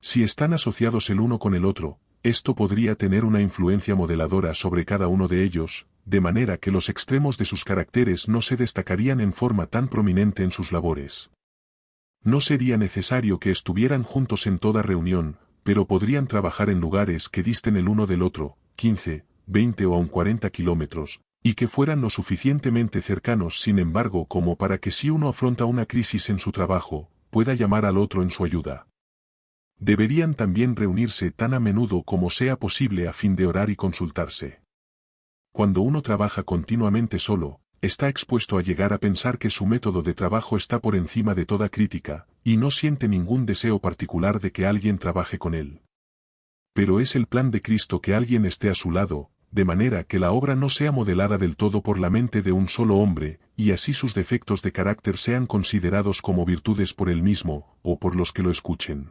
Si están asociados el uno con el otro, esto podría tener una influencia modeladora sobre cada uno de ellos, de manera que los extremos de sus caracteres no se destacarían en forma tan prominente en sus labores. No sería necesario que estuvieran juntos en toda reunión, pero podrían trabajar en lugares que disten el uno del otro, 15, 20 o aun 40 kilómetros, y que fueran lo suficientemente cercanos sin embargo como para que si uno afronta una crisis en su trabajo, pueda llamar al otro en su ayuda. Deberían también reunirse tan a menudo como sea posible a fin de orar y consultarse. Cuando uno trabaja continuamente solo, está expuesto a llegar a pensar que su método de trabajo está por encima de toda crítica, y no siente ningún deseo particular de que alguien trabaje con él. Pero es el plan de Cristo que alguien esté a su lado, de manera que la obra no sea modelada del todo por la mente de un solo hombre, y así sus defectos de carácter sean considerados como virtudes por él mismo, o por los que lo escuchen.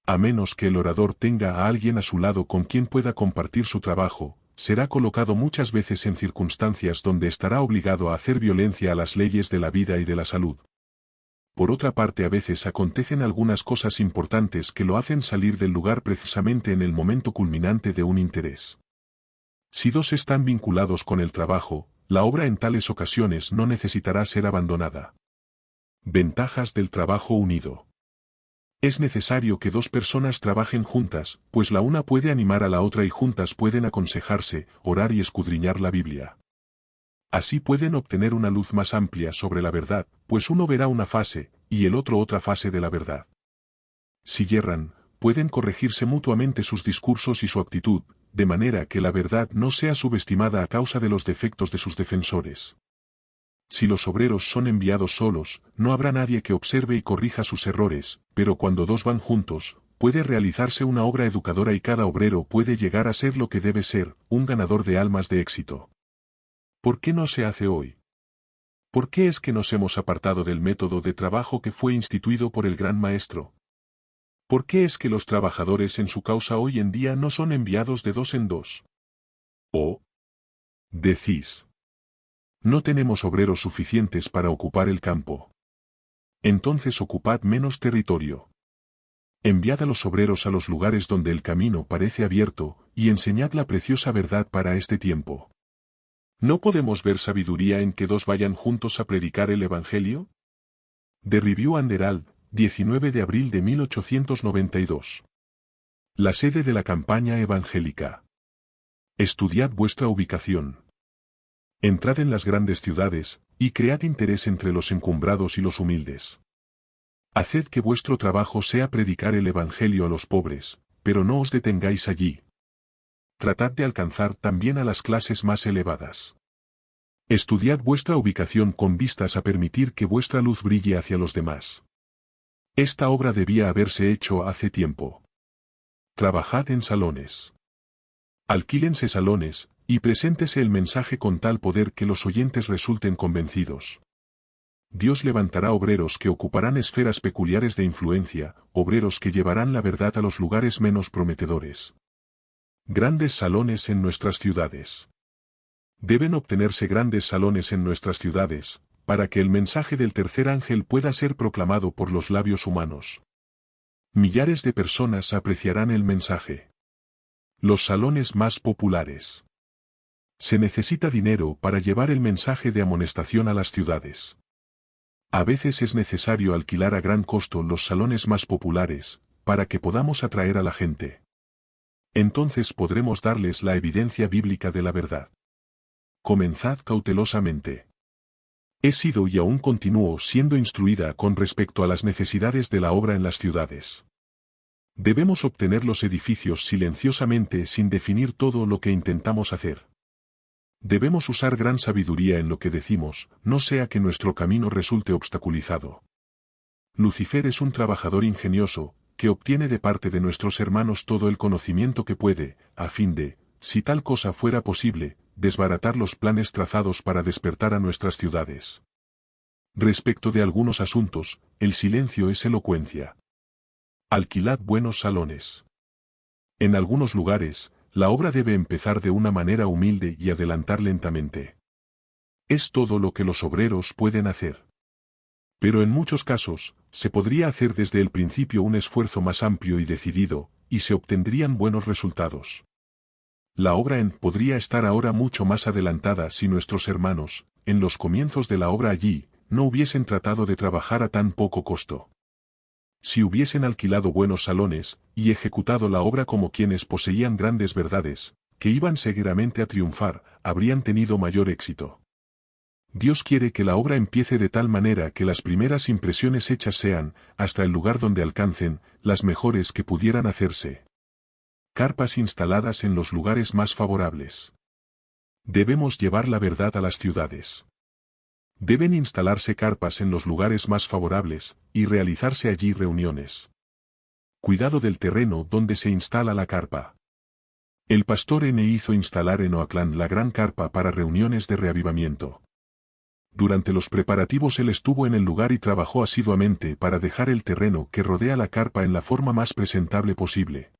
A menos que el orador tenga a alguien a su lado con quien pueda compartir su trabajo, será colocado muchas veces en circunstancias donde estará obligado a hacer violencia a las leyes de la vida y de la salud. Por otra parte, a veces acontecen algunas cosas importantes que lo hacen salir del lugar precisamente en el momento culminante de un interés. Si dos están vinculados con el trabajo, la obra en tales ocasiones no necesitará ser abandonada. Ventajas del trabajo unido. Es necesario que dos personas trabajen juntas, pues la una puede animar a la otra y juntas pueden aconsejarse, orar y escudriñar la Biblia. Así pueden obtener una luz más amplia sobre la verdad, pues uno verá una fase, y el otro otra fase de la verdad. Si yerran, pueden corregirse mutuamente sus discursos y su actitud, de manera que la verdad no sea subestimada a causa de los defectos de sus defensores. Si los obreros son enviados solos, no habrá nadie que observe y corrija sus errores, pero cuando dos van juntos, puede realizarse una obra educadora y cada obrero puede llegar a ser lo que debe ser, un ganador de almas de éxito. ¿Por qué no se hace hoy? ¿Por qué es que nos hemos apartado del método de trabajo que fue instituido por el Gran Maestro? ¿Por qué es que los trabajadores en su causa hoy en día no son enviados de dos en dos? ¿O decís: no tenemos obreros suficientes para ocupar el campo? Entonces ocupad menos territorio. Enviad a los obreros a los lugares donde el camino parece abierto, y enseñad la preciosa verdad para este tiempo. ¿No podemos ver sabiduría en que dos vayan juntos a predicar el Evangelio? The Review and Herald, 19 de abril de 1892. La sede de la campaña evangélica. Estudiad vuestra ubicación. Entrad en las grandes ciudades, y cread interés entre los encumbrados y los humildes. Haced que vuestro trabajo sea predicar el Evangelio a los pobres, pero no os detengáis allí. Tratad de alcanzar también a las clases más elevadas. Estudiad vuestra ubicación con vistas a permitir que vuestra luz brille hacia los demás. Esta obra debía haberse hecho hace tiempo. Trabajad en salones. Alquílense salones, y preséntese el mensaje con tal poder que los oyentes resulten convencidos. Dios levantará obreros que ocuparán esferas peculiares de influencia, obreros que llevarán la verdad a los lugares menos prometedores. Grandes salones en nuestras ciudades. Deben obtenerse grandes salones en nuestras ciudades, para que el mensaje del tercer ángel pueda ser proclamado por los labios humanos. Millares de personas apreciarán el mensaje. Los salones más populares. Se necesita dinero para llevar el mensaje de amonestación a las ciudades. A veces es necesario alquilar a gran costo los salones más populares, para que podamos atraer a la gente. Entonces podremos darles la evidencia bíblica de la verdad. Comenzad cautelosamente. He sido y aún continúo siendo instruida con respecto a las necesidades de la obra en las ciudades. Debemos obtener los edificios silenciosamente sin definir todo lo que intentamos hacer. Debemos usar gran sabiduría en lo que decimos, no sea que nuestro camino resulte obstaculizado. Lucifer es un trabajador ingenioso, que obtiene de parte de nuestros hermanos todo el conocimiento que puede, a fin de, si tal cosa fuera posible, desbaratar los planes trazados para despertar a nuestras ciudades. Respecto de algunos asuntos, el silencio es elocuencia. Alquilad buenos salones. En algunos lugares, la obra debe empezar de una manera humilde y adelantar lentamente. Es todo lo que los obreros pueden hacer. Pero en muchos casos, se podría hacer desde el principio un esfuerzo más amplio y decidido, y se obtendrían buenos resultados. La obra podría estar ahora mucho más adelantada si nuestros hermanos, en los comienzos de la obra allí, no hubiesen tratado de trabajar a tan poco costo. Si hubiesen alquilado buenos salones, y ejecutado la obra como quienes poseían grandes verdades, que iban seguidamente a triunfar, habrían tenido mayor éxito. Dios quiere que la obra empiece de tal manera que las primeras impresiones hechas sean, hasta el lugar donde alcancen, las mejores que pudieran hacerse. Carpas instaladas en los lugares más favorables. Debemos llevar la verdad a las ciudades. Deben instalarse carpas en los lugares más favorables, y realizarse allí reuniones. Cuidado del terreno donde se instala la carpa. El pastor N hizo instalar en Oakland la gran carpa para reuniones de reavivamiento. Durante los preparativos él estuvo en el lugar y trabajó asiduamente para dejar el terreno que rodea la carpa en la forma más presentable posible.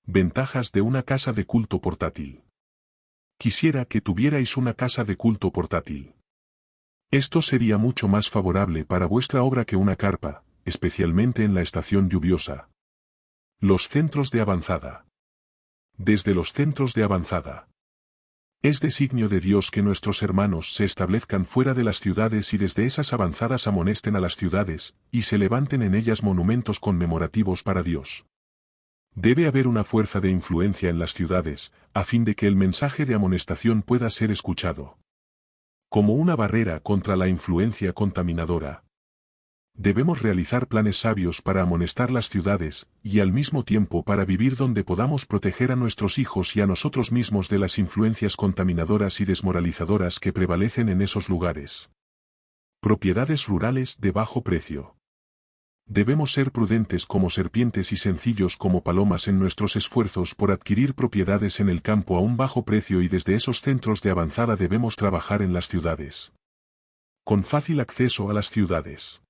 Ventajas de una casa de culto portátil. Quisiera que tuvierais una casa de culto portátil. Esto sería mucho más favorable para vuestra obra que una carpa, especialmente en la estación lluviosa. Los centros de avanzada. Desde los centros de avanzada. Es designio de Dios que nuestros hermanos se establezcan fuera de las ciudades y desde esas avanzadas amonesten a las ciudades, y se levanten en ellas monumentos conmemorativos para Dios. Debe haber una fuerza de influencia en las ciudades, a fin de que el mensaje de amonestación pueda ser escuchado. Como una barrera contra la influencia contaminadora. Debemos realizar planes sabios para amonestar las ciudades, y al mismo tiempo para vivir donde podamos proteger a nuestros hijos y a nosotros mismos de las influencias contaminadoras y desmoralizadoras que prevalecen en esos lugares. Propiedades rurales de bajo precio. Debemos ser prudentes como serpientes y sencillos como palomas en nuestros esfuerzos por adquirir propiedades en el campo a un bajo precio, y desde esos centros de avanzada debemos trabajar en las ciudades. Con fácil acceso a las ciudades.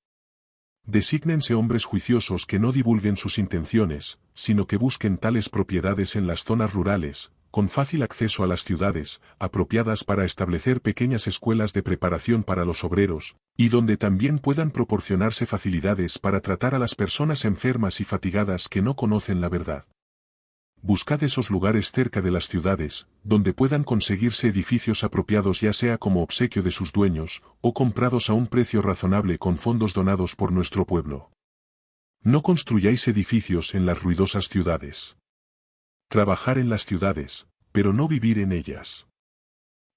Desígnense hombres juiciosos que no divulguen sus intenciones, sino que busquen tales propiedades en las zonas rurales, con fácil acceso a las ciudades, apropiadas para establecer pequeñas escuelas de preparación para los obreros, y donde también puedan proporcionarse facilidades para tratar a las personas enfermas y fatigadas que no conocen la verdad. Buscad esos lugares cerca de las ciudades, donde puedan conseguirse edificios apropiados, ya sea como obsequio de sus dueños, o comprados a un precio razonable con fondos donados por nuestro pueblo. No construyáis edificios en las ruidosas ciudades. Trabajar en las ciudades, pero no vivir en ellas.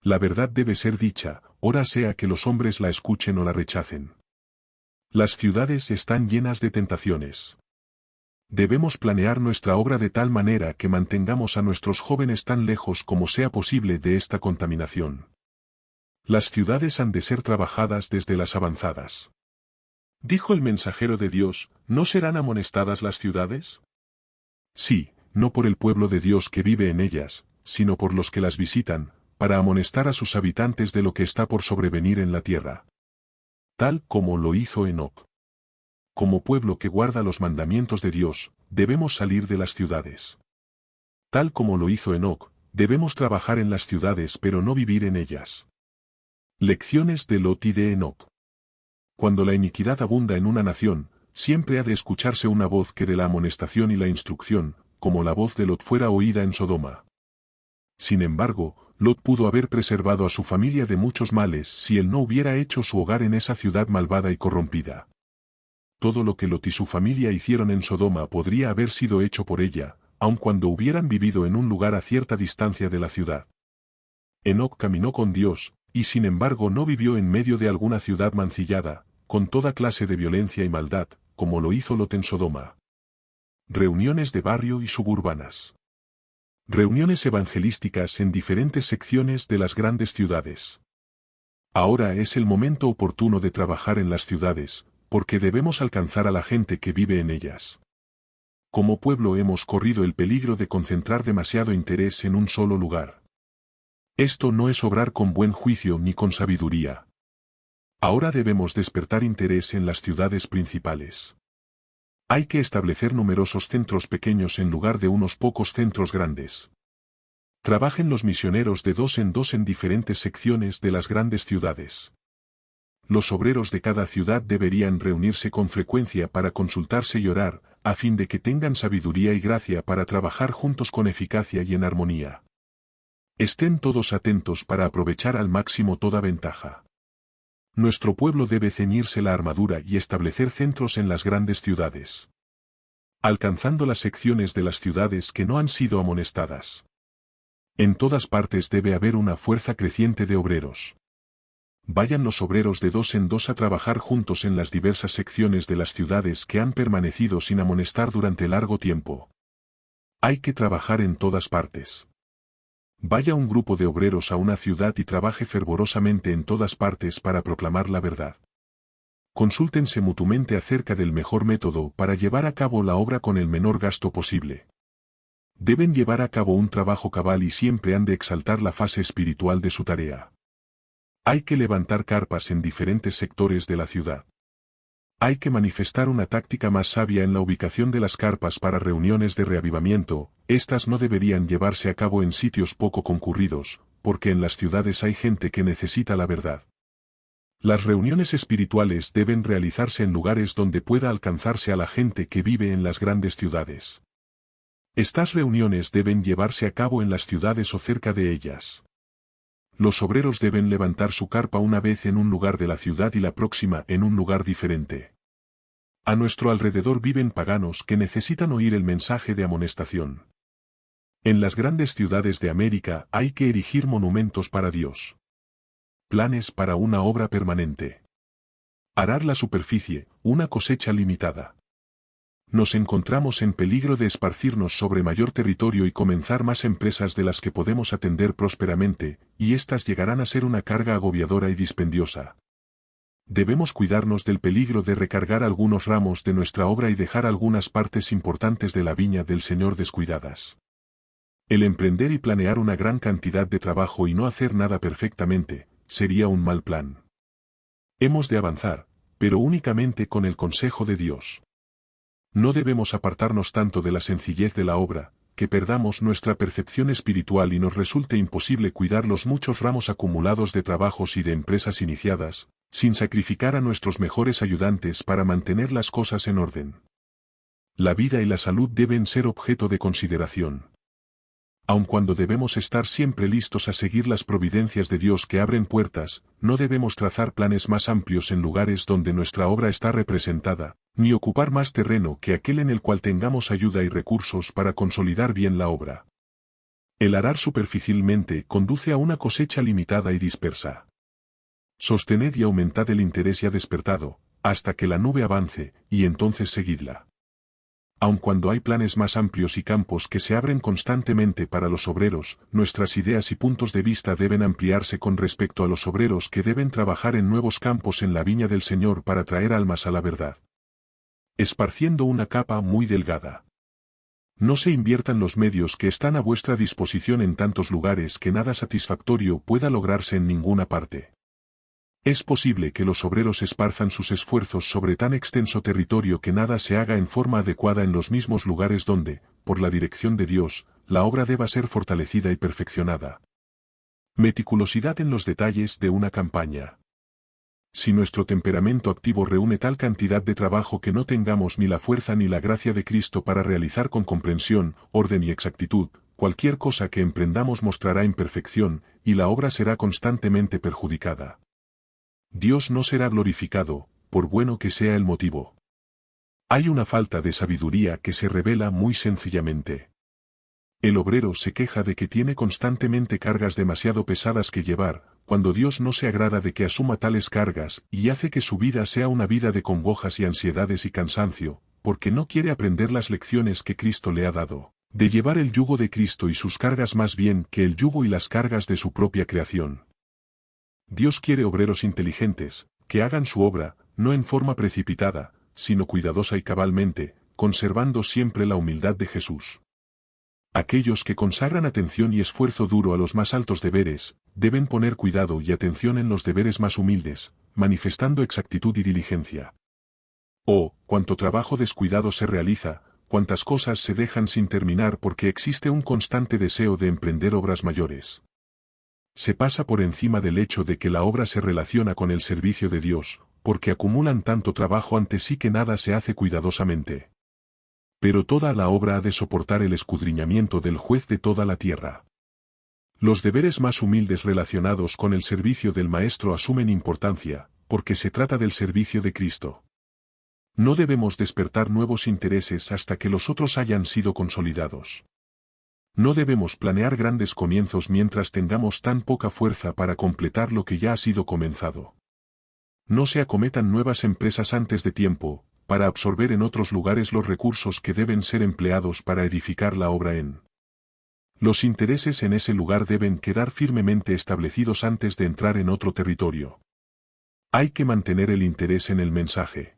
La verdad debe ser dicha, ora sea que los hombres la escuchen o la rechacen. Las ciudades están llenas de tentaciones. Debemos planear nuestra obra de tal manera que mantengamos a nuestros jóvenes tan lejos como sea posible de esta contaminación. Las ciudades han de ser trabajadas desde las avanzadas. Dijo el mensajero de Dios, ¿no serán amonestadas las ciudades? Sí, no por el pueblo de Dios que vive en ellas, sino por los que las visitan, para amonestar a sus habitantes de lo que está por sobrevenir en la tierra. Tal como lo hizo Enoc. Como pueblo que guarda los mandamientos de Dios, debemos salir de las ciudades. Tal como lo hizo Enoc, debemos trabajar en las ciudades pero no vivir en ellas. Lecciones de Lot y de Enoc. Cuando la iniquidad abunda en una nación, siempre ha de escucharse una voz que de la amonestación y la instrucción, como la voz de Lot fuera oída en Sodoma. Sin embargo, Lot pudo haber preservado a su familia de muchos males si él no hubiera hecho su hogar en esa ciudad malvada y corrompida. Todo lo que Lot y su familia hicieron en Sodoma podría haber sido hecho por ella, aun cuando hubieran vivido en un lugar a cierta distancia de la ciudad. Enoc caminó con Dios, y sin embargo no vivió en medio de alguna ciudad mancillada, con toda clase de violencia y maldad, como lo hizo Lot en Sodoma. Reuniones de barrio y suburbanas. Reuniones evangelísticas en diferentes secciones de las grandes ciudades. Ahora es el momento oportuno de trabajar en las ciudades, porque debemos alcanzar a la gente que vive en ellas. Como pueblo hemos corrido el peligro de concentrar demasiado interés en un solo lugar. Esto no es obrar con buen juicio ni con sabiduría. Ahora debemos despertar interés en las ciudades principales. Hay que establecer numerosos centros pequeños en lugar de unos pocos centros grandes. Trabajen los misioneros de dos en diferentes secciones de las grandes ciudades. Los obreros de cada ciudad deberían reunirse con frecuencia para consultarse y orar, a fin de que tengan sabiduría y gracia para trabajar juntos con eficacia y en armonía. Estén todos atentos para aprovechar al máximo toda ventaja. Nuestro pueblo debe ceñirse la armadura y establecer centros en las grandes ciudades. Alcanzando las secciones de las ciudades que no han sido amonestadas. En todas partes debe haber una fuerza creciente de obreros. Vayan los obreros de dos en dos a trabajar juntos en las diversas secciones de las ciudades que han permanecido sin amonestar durante largo tiempo. Hay que trabajar en todas partes. Vaya un grupo de obreros a una ciudad y trabaje fervorosamente en todas partes para proclamar la verdad. Consúltense mutuamente acerca del mejor método para llevar a cabo la obra con el menor gasto posible. Deben llevar a cabo un trabajo cabal y siempre han de exaltar la fase espiritual de su tarea. Hay que levantar carpas en diferentes sectores de la ciudad. Hay que manifestar una táctica más sabia en la ubicación de las carpas para reuniones de reavivamiento. Estas no deberían llevarse a cabo en sitios poco concurridos, porque en las ciudades hay gente que necesita la verdad. Las reuniones espirituales deben realizarse en lugares donde pueda alcanzarse a la gente que vive en las grandes ciudades. Estas reuniones deben llevarse a cabo en las ciudades o cerca de ellas. Los obreros deben levantar su carpa una vez en un lugar de la ciudad y la próxima en un lugar diferente. A nuestro alrededor viven paganos que necesitan oír el mensaje de amonestación. En las grandes ciudades de América hay que erigir monumentos para Dios. Planes para una obra permanente. Arar la superficie, una cosecha limitada. Nos encontramos en peligro de esparcirnos sobre mayor territorio y comenzar más empresas de las que podemos atender prósperamente, y éstas llegarán a ser una carga agobiadora y dispendiosa. Debemos cuidarnos del peligro de recargar algunos ramos de nuestra obra y dejar algunas partes importantes de la viña del Señor descuidadas. El emprender y planear una gran cantidad de trabajo y no hacer nada perfectamente, sería un mal plan. Hemos de avanzar, pero únicamente con el consejo de Dios. No debemos apartarnos tanto de la sencillez de la obra, que perdamos nuestra percepción espiritual y nos resulte imposible cuidar los muchos ramos acumulados de trabajos y de empresas iniciadas, sin sacrificar a nuestros mejores ayudantes para mantener las cosas en orden. La vida y la salud deben ser objeto de consideración. Aun cuando debemos estar siempre listos a seguir las providencias de Dios que abren puertas, no debemos trazar planes más amplios en lugares donde nuestra obra está representada, ni ocupar más terreno que aquel en el cual tengamos ayuda y recursos para consolidar bien la obra. El arar superficialmente conduce a una cosecha limitada y dispersa. Sostened y aumentad el interés ya despertado, hasta que la nube avance, y entonces seguidla. Aun cuando hay planes más amplios y campos que se abren constantemente para los obreros, nuestras ideas y puntos de vista deben ampliarse con respecto a los obreros que deben trabajar en nuevos campos en la viña del Señor para traer almas a la verdad. Esparciendo una capa muy delgada. No se inviertan los medios que están a vuestra disposición en tantos lugares que nada satisfactorio pueda lograrse en ninguna parte. Es posible que los obreros esparzan sus esfuerzos sobre tan extenso territorio que nada se haga en forma adecuada en los mismos lugares donde, por la dirección de Dios, la obra deba ser fortalecida y perfeccionada. Meticulosidad en los detalles de una campaña. Si nuestro temperamento activo reúne tal cantidad de trabajo que no tengamos ni la fuerza ni la gracia de Cristo para realizar con comprensión, orden y exactitud, cualquier cosa que emprendamos mostrará imperfección, y la obra será constantemente perjudicada. Dios no será glorificado, por bueno que sea el motivo. Hay una falta de sabiduría que se revela muy sencillamente. El obrero se queja de que tiene constantemente cargas demasiado pesadas que llevar, cuando Dios no se agrada de que asuma tales cargas y hace que su vida sea una vida de congojas y ansiedades y cansancio, porque no quiere aprender las lecciones que Cristo le ha dado, de llevar el yugo de Cristo y sus cargas más bien que el yugo y las cargas de su propia creación. Dios quiere obreros inteligentes, que hagan su obra, no en forma precipitada, sino cuidadosa y cabalmente, conservando siempre la humildad de Jesús. Aquellos que consagran atención y esfuerzo duro a los más altos deberes, deben poner cuidado y atención en los deberes más humildes, manifestando exactitud y diligencia. Oh, cuánto trabajo descuidado se realiza, cuántas cosas se dejan sin terminar porque existe un constante deseo de emprender obras mayores. Se pasa por encima del hecho de que la obra se relaciona con el servicio de Dios, porque acumulan tanto trabajo ante sí que nada se hace cuidadosamente. Pero toda la obra ha de soportar el escudriñamiento del juez de toda la tierra. Los deberes más humildes relacionados con el servicio del Maestro asumen importancia, porque se trata del servicio de Cristo. No debemos despertar nuevos intereses hasta que los otros hayan sido consolidados. No debemos planear grandes comienzos mientras tengamos tan poca fuerza para completar lo que ya ha sido comenzado. No se acometan nuevas empresas antes de tiempo, para absorber en otros lugares los recursos que deben ser empleados para edificar la obra en. Los intereses en ese lugar deben quedar firmemente establecidos antes de entrar en otro territorio. Hay que mantener el interés en el mensaje.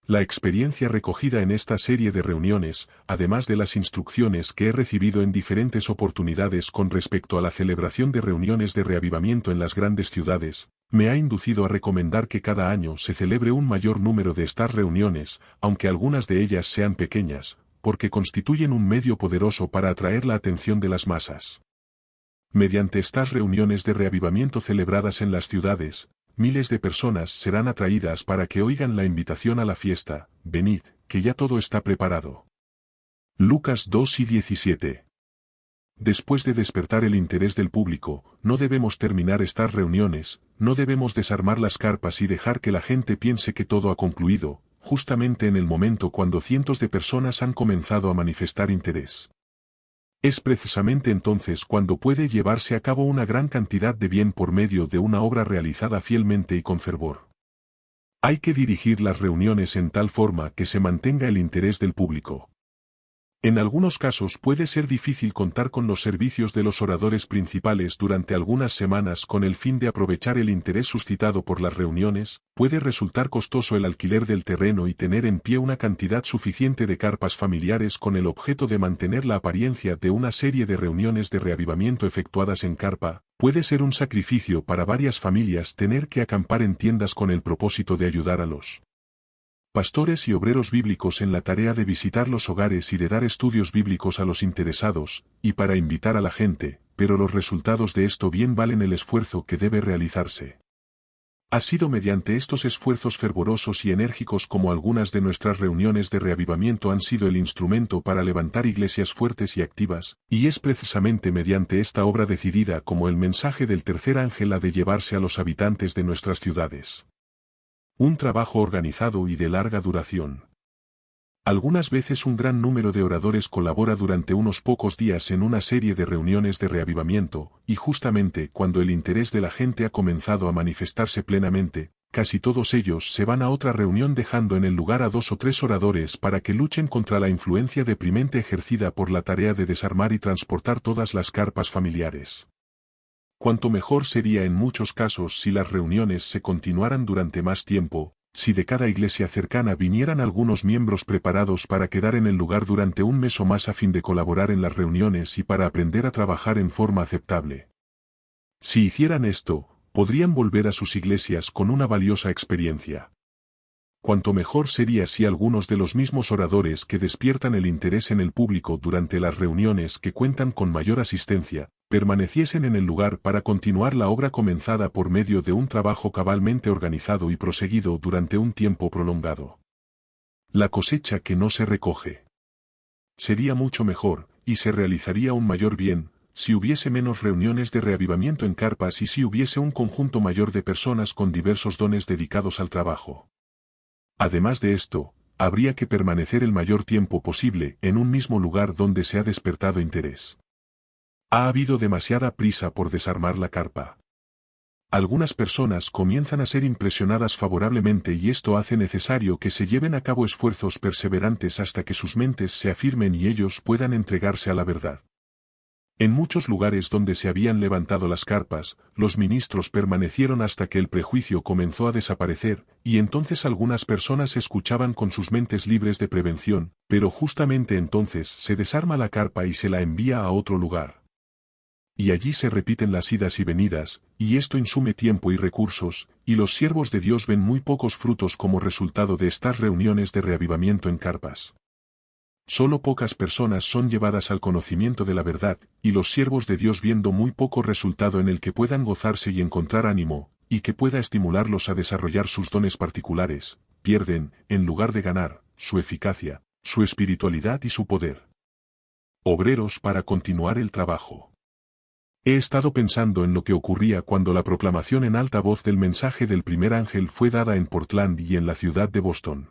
La experiencia recogida en esta serie de reuniones, además de las instrucciones que he recibido en diferentes oportunidades con respecto a la celebración de reuniones de reavivamiento en las grandes ciudades, me ha inducido a recomendar que cada año se celebre un mayor número de estas reuniones, aunque algunas de ellas sean pequeñas, porque constituyen un medio poderoso para atraer la atención de las masas. Mediante estas reuniones de reavivamiento celebradas en las ciudades, miles de personas serán atraídas para que oigan la invitación a la fiesta, venid, que ya todo está preparado. Lucas 2:17. Después de despertar el interés del público, no debemos terminar estas reuniones, no debemos desarmar las carpas y dejar que la gente piense que todo ha concluido, justamente en el momento cuando cientos de personas han comenzado a manifestar interés. Es precisamente entonces cuando puede llevarse a cabo una gran cantidad de bien por medio de una obra realizada fielmente y con fervor. Hay que dirigir las reuniones en tal forma que se mantenga el interés del público. En algunos casos puede ser difícil contar con los servicios de los oradores principales durante algunas semanas con el fin de aprovechar el interés suscitado por las reuniones, puede resultar costoso el alquiler del terreno y tener en pie una cantidad suficiente de carpas familiares con el objeto de mantener la apariencia de una serie de reuniones de reavivamiento efectuadas en carpa. Puede ser un sacrificio para varias familias tener que acampar en tiendas con el propósito de ayudar a los pastores y obreros bíblicos en la tarea de visitar los hogares y de dar estudios bíblicos a los interesados, y para invitar a la gente, pero los resultados de esto bien valen el esfuerzo que debe realizarse. Ha sido mediante estos esfuerzos fervorosos y enérgicos como algunas de nuestras reuniones de reavivamiento han sido el instrumento para levantar iglesias fuertes y activas, y es precisamente mediante esta obra decidida como el mensaje del tercer ángel ha de llevarse a los habitantes de nuestras ciudades. Un trabajo organizado y de larga duración. Algunas veces un gran número de oradores colabora durante unos pocos días en una serie de reuniones de reavivamiento, y justamente cuando el interés de la gente ha comenzado a manifestarse plenamente, casi todos ellos se van a otra reunión dejando en el lugar a 2 o 3 oradores para que luchen contra la influencia deprimente ejercida por la tarea de desarmar y transportar todas las carpas familiares. Cuanto mejor sería en muchos casos si las reuniones se continuaran durante más tiempo, si de cada iglesia cercana vinieran algunos miembros preparados para quedar en el lugar durante un mes o más a fin de colaborar en las reuniones y para aprender a trabajar en forma aceptable. Si hicieran esto, podrían volver a sus iglesias con una valiosa experiencia. Cuanto mejor sería si algunos de los mismos oradores que despiertan el interés en el público durante las reuniones que cuentan con mayor asistencia, permaneciesen en el lugar para continuar la obra comenzada por medio de un trabajo cabalmente organizado y proseguido durante un tiempo prolongado. La cosecha que no se recoge. Sería mucho mejor, y se realizaría un mayor bien, si hubiese menos reuniones de reavivamiento en carpas y si hubiese un conjunto mayor de personas con diversos dones dedicados al trabajo. Además de esto, habría que permanecer el mayor tiempo posible en un mismo lugar donde se ha despertado interés. Ha habido demasiada prisa por desarmar la carpa. Algunas personas comienzan a ser impresionadas favorablemente y esto hace necesario que se lleven a cabo esfuerzos perseverantes hasta que sus mentes se afirmen y ellos puedan entregarse a la verdad. En muchos lugares donde se habían levantado las carpas, los ministros permanecieron hasta que el prejuicio comenzó a desaparecer, y entonces algunas personas escuchaban con sus mentes libres de prevención, pero justamente entonces se desarma la carpa y se la envía a otro lugar. Y allí se repiten las idas y venidas, y esto insume tiempo y recursos, y los siervos de Dios ven muy pocos frutos como resultado de estas reuniones de reavivamiento en carpas. Solo pocas personas son llevadas al conocimiento de la verdad, y los siervos de Dios viendo muy poco resultado en el que puedan gozarse y encontrar ánimo, y que pueda estimularlos a desarrollar sus dones particulares, pierden, en lugar de ganar, su eficacia, su espiritualidad y su poder. Obreros para continuar el trabajo. He estado pensando en lo que ocurría cuando la proclamación en alta voz del mensaje del primer ángel fue dada en Portland y en la ciudad de Boston.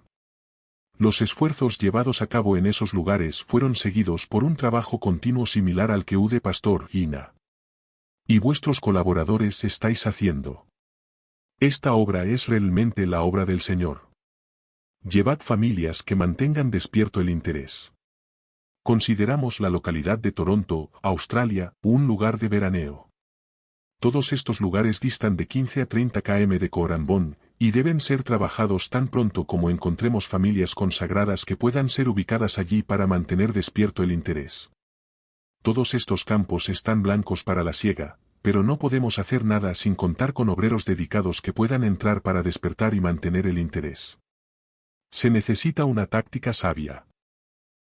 Los esfuerzos llevados a cabo en esos lugares fueron seguidos por un trabajo continuo similar al que Ude Pastor Ina y vuestros colaboradores estáis haciendo. Esta obra es realmente la obra del Señor. Llevad familias que mantengan despierto el interés. Consideramos la localidad de Toronto, Australia, un lugar de veraneo. Todos estos lugares distan de 15 a 30 km de Cooranbong, y deben ser trabajados tan pronto como encontremos familias consagradas que puedan ser ubicadas allí para mantener despierto el interés. Todos estos campos están blancos para la siega, pero no podemos hacer nada sin contar con obreros dedicados que puedan entrar para despertar y mantener el interés. Se necesita una táctica sabia.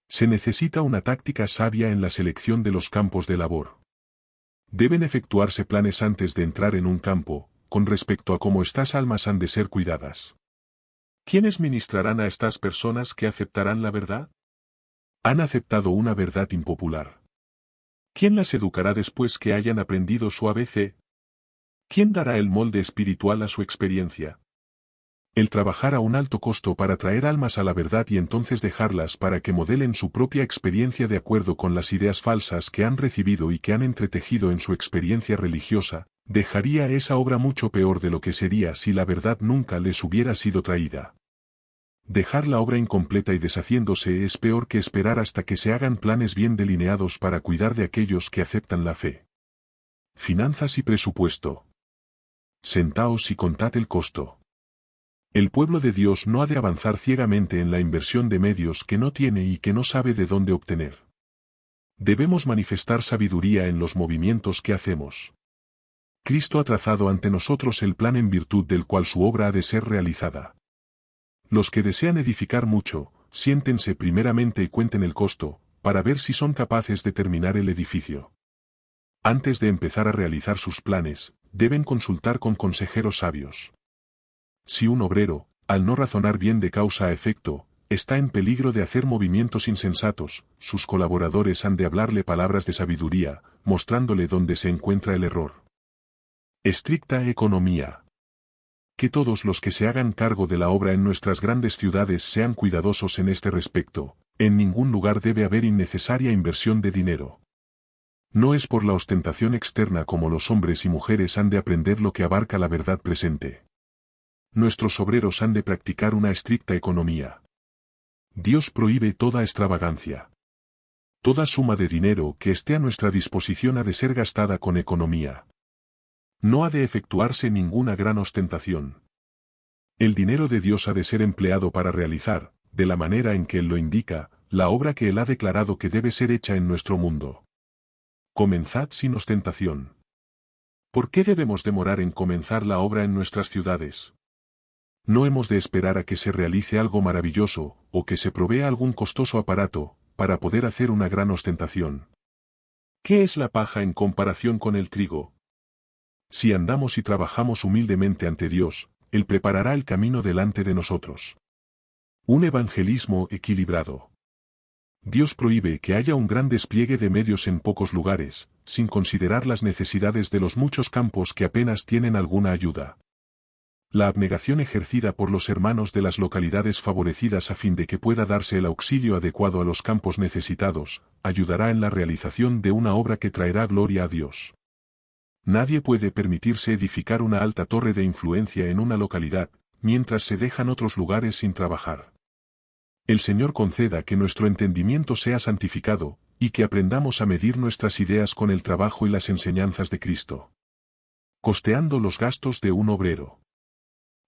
Se necesita una táctica sabia en la selección de los campos de labor. Deben efectuarse planes antes de entrar en un campo, con respecto a cómo estas almas han de ser cuidadas. ¿Quiénes ministrarán a estas personas que aceptarán la verdad? Han aceptado una verdad impopular. ¿Quién las educará después que hayan aprendido su ABC? ¿Quién dará el molde espiritual a su experiencia? El trabajar a un alto costo para traer almas a la verdad y entonces dejarlas para que modelen su propia experiencia de acuerdo con las ideas falsas que han recibido y que han entretejido en su experiencia religiosa, Dejaría esa obra mucho peor de lo que sería si la verdad nunca les hubiera sido traída. Dejar la obra incompleta y deshaciéndose es peor que esperar hasta que se hagan planes bien delineados para cuidar de aquellos que aceptan la fe. Finanzas y presupuesto. Sentaos y contad el costo. El pueblo de Dios no ha de avanzar ciegamente en la inversión de medios que no tiene y que no sabe de dónde obtener. Debemos manifestar sabiduría en los movimientos que hacemos. Cristo ha trazado ante nosotros el plan en virtud del cual su obra ha de ser realizada. Los que desean edificar mucho, siéntense primeramente y cuenten el costo, para ver si son capaces de terminar el edificio. Antes de empezar a realizar sus planes, deben consultar con consejeros sabios. Si un obrero, al no razonar bien de causa a efecto, está en peligro de hacer movimientos insensatos, sus colaboradores han de hablarle palabras de sabiduría, mostrándole dónde se encuentra el error. Estricta economía. Que todos los que se hagan cargo de la obra en nuestras grandes ciudades sean cuidadosos en este respecto. En ningún lugar debe haber innecesaria inversión de dinero. No es por la ostentación externa como los hombres y mujeres han de aprender lo que abarca la verdad presente. Nuestros obreros han de practicar una estricta economía. Dios prohíbe toda extravagancia. Toda suma de dinero que esté a nuestra disposición ha de ser gastada con economía. No ha de efectuarse ninguna gran ostentación. El dinero de Dios ha de ser empleado para realizar, de la manera en que Él lo indica, la obra que Él ha declarado que debe ser hecha en nuestro mundo. Comenzad sin ostentación. ¿Por qué debemos demorar en comenzar la obra en nuestras ciudades? No hemos de esperar a que se realice algo maravilloso, o que se provea algún costoso aparato, para poder hacer una gran ostentación. ¿Qué es la paja en comparación con el trigo? Si andamos y trabajamos humildemente ante Dios, Él preparará el camino delante de nosotros. Un evangelismo equilibrado. Dios prohíbe que haya un gran despliegue de medios en pocos lugares, sin considerar las necesidades de los muchos campos que apenas tienen alguna ayuda. La abnegación ejercida por los hermanos de las localidades favorecidas a fin de que pueda darse el auxilio adecuado a los campos necesitados, ayudará en la realización de una obra que traerá gloria a Dios. Nadie puede permitirse edificar una alta torre de influencia en una localidad, mientras se dejan otros lugares sin trabajar. El Señor conceda que nuestro entendimiento sea santificado, y que aprendamos a medir nuestras ideas con el trabajo y las enseñanzas de Cristo. Costeando los gastos de un obrero.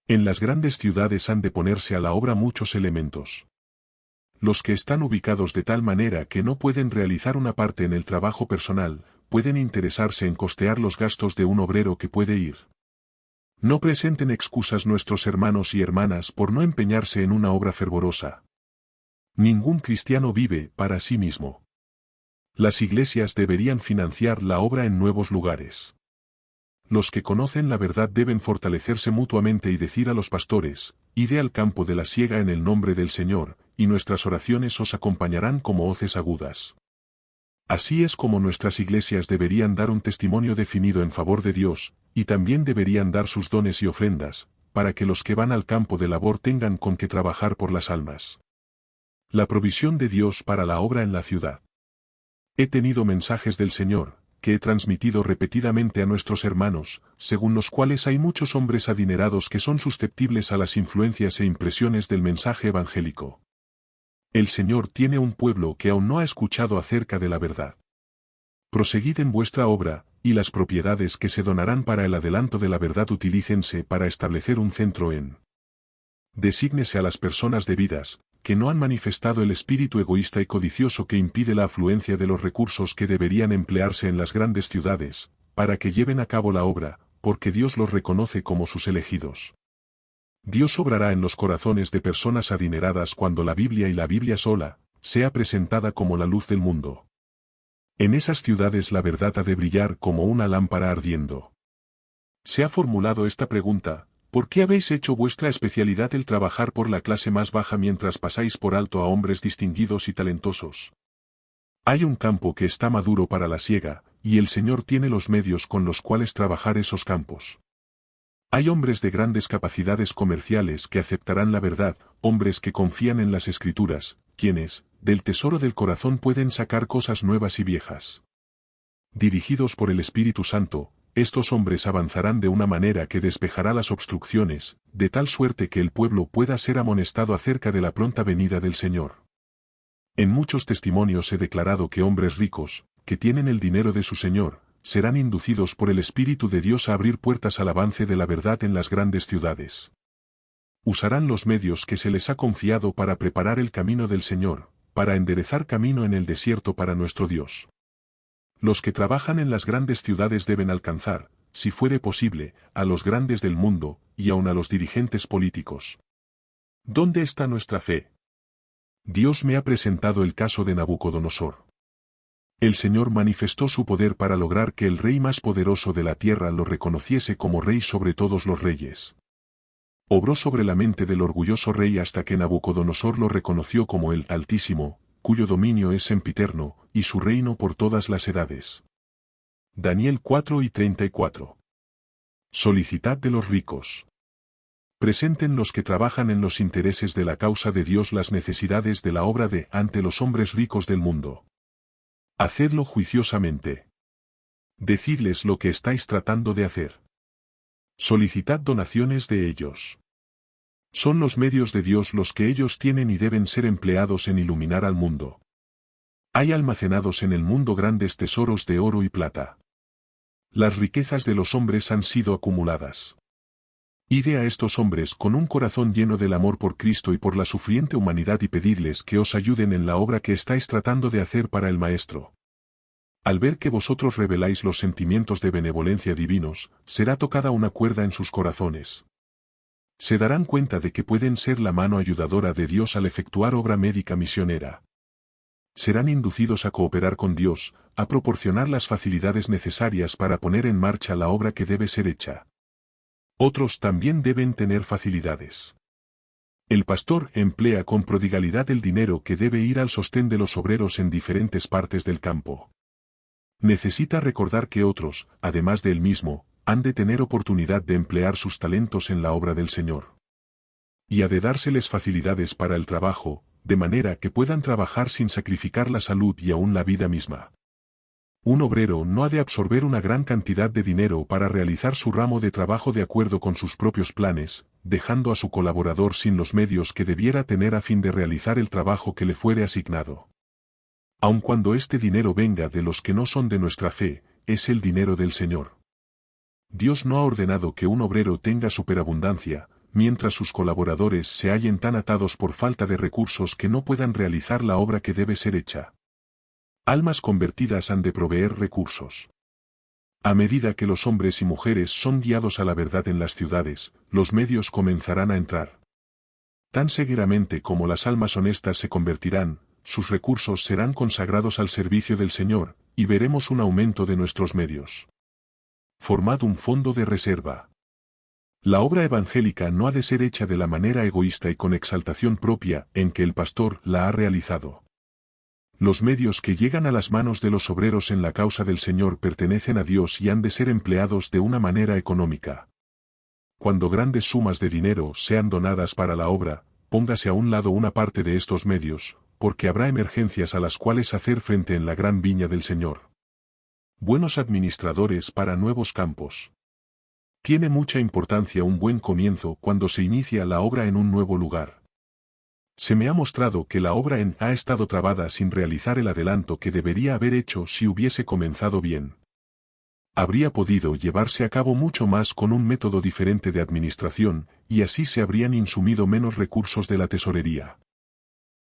En las grandes ciudades han de ponerse a la obra muchos elementos. Los que están ubicados de tal manera que no pueden realizar una parte en el trabajo personal, pueden interesarse en costear los gastos de un obrero que puede ir. No presenten excusas nuestros hermanos y hermanas por no empeñarse en una obra fervorosa. Ningún cristiano vive para sí mismo. Las iglesias deberían financiar la obra en nuevos lugares. Los que conocen la verdad deben fortalecerse mutuamente y decir a los pastores, id al campo de la siega en el nombre del Señor, y nuestras oraciones os acompañarán como hoces agudas. Así es como nuestras iglesias deberían dar un testimonio definido en favor de Dios, y también deberían dar sus dones y ofrendas, para que los que van al campo de labor tengan con qué trabajar por las almas. La provisión de Dios para la obra en la ciudad. He tenido mensajes del Señor, que he transmitido repetidamente a nuestros hermanos, según los cuales hay muchos hombres adinerados que son susceptibles a las influencias e impresiones del mensaje evangélico. El Señor tiene un pueblo que aún no ha escuchado acerca de la verdad. Proseguid en vuestra obra, y las propiedades que se donarán para el adelanto de la verdad utilícense para establecer un centro en. Desígnese a las personas debidas, que no han manifestado el espíritu egoísta y codicioso que impide la afluencia de los recursos que deberían emplearse en las grandes ciudades, para que lleven a cabo la obra, porque Dios los reconoce como sus elegidos. Dios obrará en los corazones de personas adineradas cuando la Biblia y la Biblia sola, sea presentada como la luz del mundo. En esas ciudades la verdad ha de brillar como una lámpara ardiendo. Se ha formulado esta pregunta: ¿por qué habéis hecho vuestra especialidad el trabajar por la clase más baja mientras pasáis por alto a hombres distinguidos y talentosos? Hay un campo que está maduro para la siega, y el Señor tiene los medios con los cuales trabajar esos campos. Hay hombres de grandes capacidades comerciales que aceptarán la verdad, hombres que confían en las Escrituras, quienes, del tesoro del corazón pueden sacar cosas nuevas y viejas. Dirigidos por el Espíritu Santo, estos hombres avanzarán de una manera que despejará las obstrucciones, de tal suerte que el pueblo pueda ser amonestado acerca de la pronta venida del Señor. En muchos testimonios he declarado que hombres ricos, que tienen el dinero de su Señor, serán inducidos por el Espíritu de Dios a abrir puertas al avance de la verdad en las grandes ciudades. Usarán los medios que se les ha confiado para preparar el camino del Señor, para enderezar camino en el desierto para nuestro Dios. Los que trabajan en las grandes ciudades deben alcanzar, si fuere posible, a los grandes del mundo, y aun a los dirigentes políticos. ¿Dónde está nuestra fe? Dios me ha presentado el caso de Nabucodonosor. El Señor manifestó su poder para lograr que el rey más poderoso de la tierra lo reconociese como rey sobre todos los reyes. Obró sobre la mente del orgulloso rey hasta que Nabucodonosor lo reconoció como el Altísimo, cuyo dominio es sempiterno, y su reino por todas las edades. Daniel 4:34. Solicitad de los ricos. Presenten los que trabajan en los intereses de la causa de Dios las necesidades de la obra de ante los hombres ricos del mundo. Hacedlo juiciosamente. Decidles lo que estáis tratando de hacer. Solicitad donaciones de ellos. Son los medios de Dios los que ellos tienen y deben ser empleados en iluminar al mundo. Hay almacenados en el mundo grandes tesoros de oro y plata. Las riquezas de los hombres han sido acumuladas. Ide a estos hombres con un corazón lleno del amor por Cristo y por la sufriente humanidad y pedidles que os ayuden en la obra que estáis tratando de hacer para el Maestro. Al ver que vosotros reveláis los sentimientos de benevolencia divinos, será tocada una cuerda en sus corazones. Se darán cuenta de que pueden ser la mano ayudadora de Dios al efectuar obra médica misionera. Serán inducidos a cooperar con Dios, a proporcionar las facilidades necesarias para poner en marcha la obra que debe ser hecha. Otros también deben tener facilidades. El pastor emplea con prodigalidad el dinero que debe ir al sostén de los obreros en diferentes partes del campo. Necesita recordar que otros, además de él mismo, han de tener oportunidad de emplear sus talentos en la obra del Señor. Y ha de dárseles facilidades para el trabajo, de manera que puedan trabajar sin sacrificar la salud y aún la vida misma. Un obrero no ha de absorber una gran cantidad de dinero para realizar su ramo de trabajo de acuerdo con sus propios planes, dejando a su colaborador sin los medios que debiera tener a fin de realizar el trabajo que le fuere asignado. Aun cuando este dinero venga de los que no son de nuestra fe, es el dinero del Señor. Dios no ha ordenado que un obrero tenga superabundancia, mientras sus colaboradores se hallen tan atados por falta de recursos que no puedan realizar la obra que debe ser hecha. Almas convertidas han de proveer recursos. A medida que los hombres y mujeres son guiados a la verdad en las ciudades, los medios comenzarán a entrar. Tan seguidamente como las almas honestas se convertirán, sus recursos serán consagrados al servicio del Señor, y veremos un aumento de nuestros medios. Formad un fondo de reserva. La obra evangélica no ha de ser hecha de la manera egoísta y con exaltación propia en que el pastor la ha realizado. Los medios que llegan a las manos de los obreros en la causa del Señor pertenecen a Dios y han de ser empleados de una manera económica. Cuando grandes sumas de dinero sean donadas para la obra, póngase a un lado una parte de estos medios, porque habrá emergencias a las cuales hacer frente en la gran viña del Señor. Buenos administradores para nuevos campos. Tiene mucha importancia un buen comienzo cuando se inicia la obra en un nuevo lugar. Se me ha mostrado que la obra ha estado trabada sin realizar el adelanto que debería haber hecho si hubiese comenzado bien. Habría podido llevarse a cabo mucho más con un método diferente de administración, y así se habrían insumido menos recursos de la tesorería.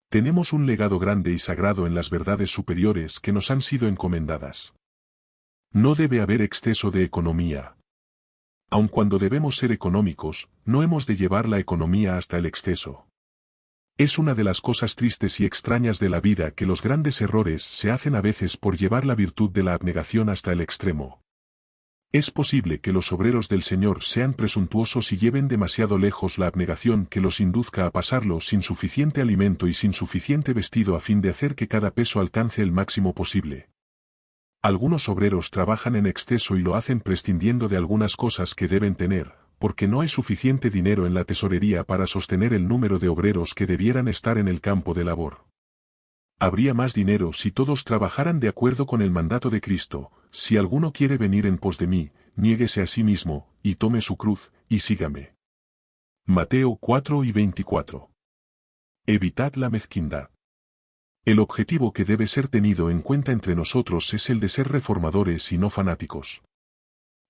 Tenemos un legado grande y sagrado en las verdades superiores que nos han sido encomendadas. No debe haber exceso de economía. Aun cuando debemos ser económicos, no hemos de llevar la economía hasta el exceso. Es una de las cosas tristes y extrañas de la vida que los grandes errores se hacen a veces por llevar la virtud de la abnegación hasta el extremo. Es posible que los obreros del Señor sean presuntuosos y lleven demasiado lejos la abnegación que los induzca a pasarlo sin suficiente alimento y sin suficiente vestido a fin de hacer que cada peso alcance el máximo posible. Algunos obreros trabajan en exceso y lo hacen prescindiendo de algunas cosas que deben tener, porque no hay suficiente dinero en la tesorería para sostener el número de obreros que debieran estar en el campo de labor. Habría más dinero si todos trabajaran de acuerdo con el mandato de Cristo: si alguno quiere venir en pos de mí, niéguese a sí mismo, y tome su cruz, y sígame. Mateo 4:24. Evitad la mezquindad. El objetivo que debe ser tenido en cuenta entre nosotros es el de ser reformadores y no fanáticos.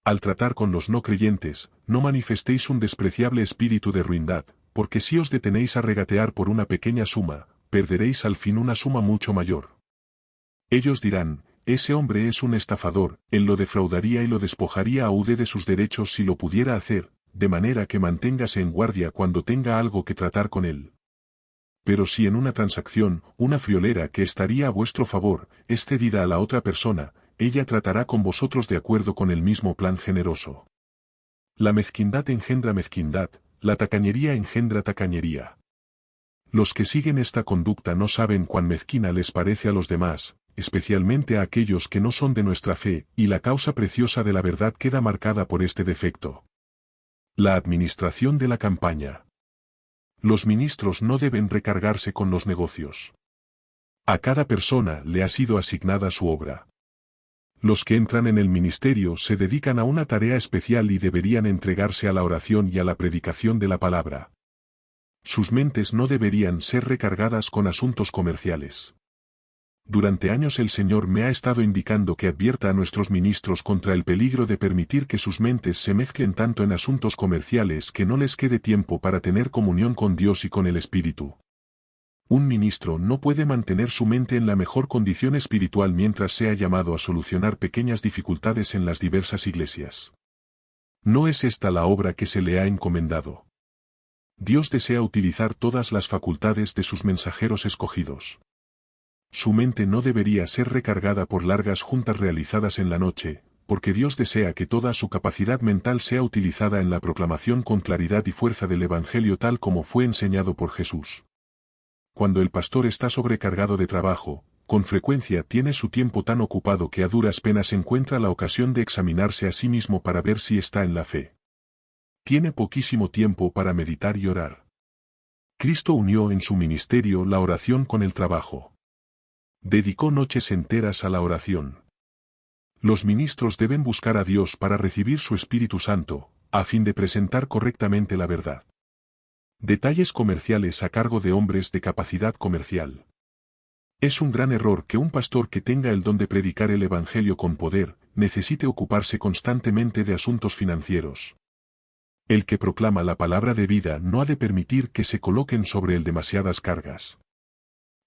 Al tratar con los no creyentes, no manifestéis un despreciable espíritu de ruindad, porque si os detenéis a regatear por una pequeña suma, perderéis al fin una suma mucho mayor. Ellos dirán, ese hombre es un estafador, él lo defraudaría y lo despojaría aúde de sus derechos si lo pudiera hacer, de manera que manténgase en guardia cuando tenga algo que tratar con él. Pero si en una transacción, una friolera que estaría a vuestro favor, es cedida a la otra persona, ella tratará con vosotros de acuerdo con el mismo plan generoso. La mezquindad engendra mezquindad, la tacañería engendra tacañería. Los que siguen esta conducta no saben cuán mezquina les parece a los demás, especialmente a aquellos que no son de nuestra fe, y la causa preciosa de la verdad queda marcada por este defecto. La administración de la campaña. Los ministros no deben recargarse con los negocios. A cada persona le ha sido asignada su obra. Los que entran en el ministerio se dedican a una tarea especial y deberían entregarse a la oración y a la predicación de la palabra. Sus mentes no deberían ser recargadas con asuntos comerciales. Durante años el Señor me ha estado indicando que advierta a nuestros ministros contra el peligro de permitir que sus mentes se mezclen tanto en asuntos comerciales que no les quede tiempo para tener comunión con Dios y con el Espíritu. Un ministro no puede mantener su mente en la mejor condición espiritual mientras sea llamado a solucionar pequeñas dificultades en las diversas iglesias. No es esta la obra que se le ha encomendado. Dios desea utilizar todas las facultades de sus mensajeros escogidos. Su mente no debería ser recargada por largas juntas realizadas en la noche, porque Dios desea que toda su capacidad mental sea utilizada en la proclamación con claridad y fuerza del Evangelio tal como fue enseñado por Jesús. Cuando el pastor está sobrecargado de trabajo, con frecuencia tiene su tiempo tan ocupado que a duras penas encuentra la ocasión de examinarse a sí mismo para ver si está en la fe. Tiene poquísimo tiempo para meditar y orar. Cristo unió en su ministerio la oración con el trabajo. Dedicó noches enteras a la oración. Los ministros deben buscar a Dios para recibir su Espíritu Santo, a fin de presentar correctamente la verdad. Detalles comerciales a cargo de hombres de capacidad comercial. Es un gran error que un pastor que tenga el don de predicar el Evangelio con poder, necesite ocuparse constantemente de asuntos financieros. El que proclama la palabra de vida no ha de permitir que se coloquen sobre él demasiadas cargas.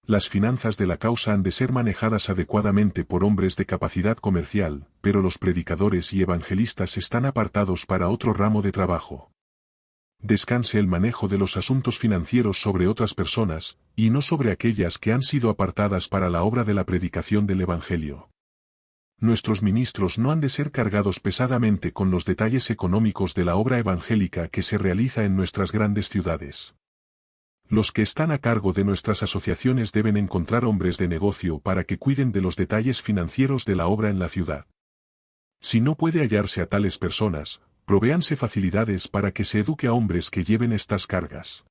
Las finanzas de la causa han de ser manejadas adecuadamente por hombres de capacidad comercial, pero los predicadores y evangelistas están apartados para otro ramo de trabajo. Descanse el manejo de los asuntos financieros sobre otras personas, y no sobre aquellas que han sido apartadas para la obra de la predicación del Evangelio. Nuestros ministros no han de ser cargados pesadamente con los detalles económicos de la obra evangélica que se realiza en nuestras grandes ciudades. Los que están a cargo de nuestras asociaciones deben encontrar hombres de negocio para que cuiden de los detalles financieros de la obra en la ciudad. Si no puede hallarse a tales personas, provéanse facilidades para que se eduque a hombres que lleven estas cargas.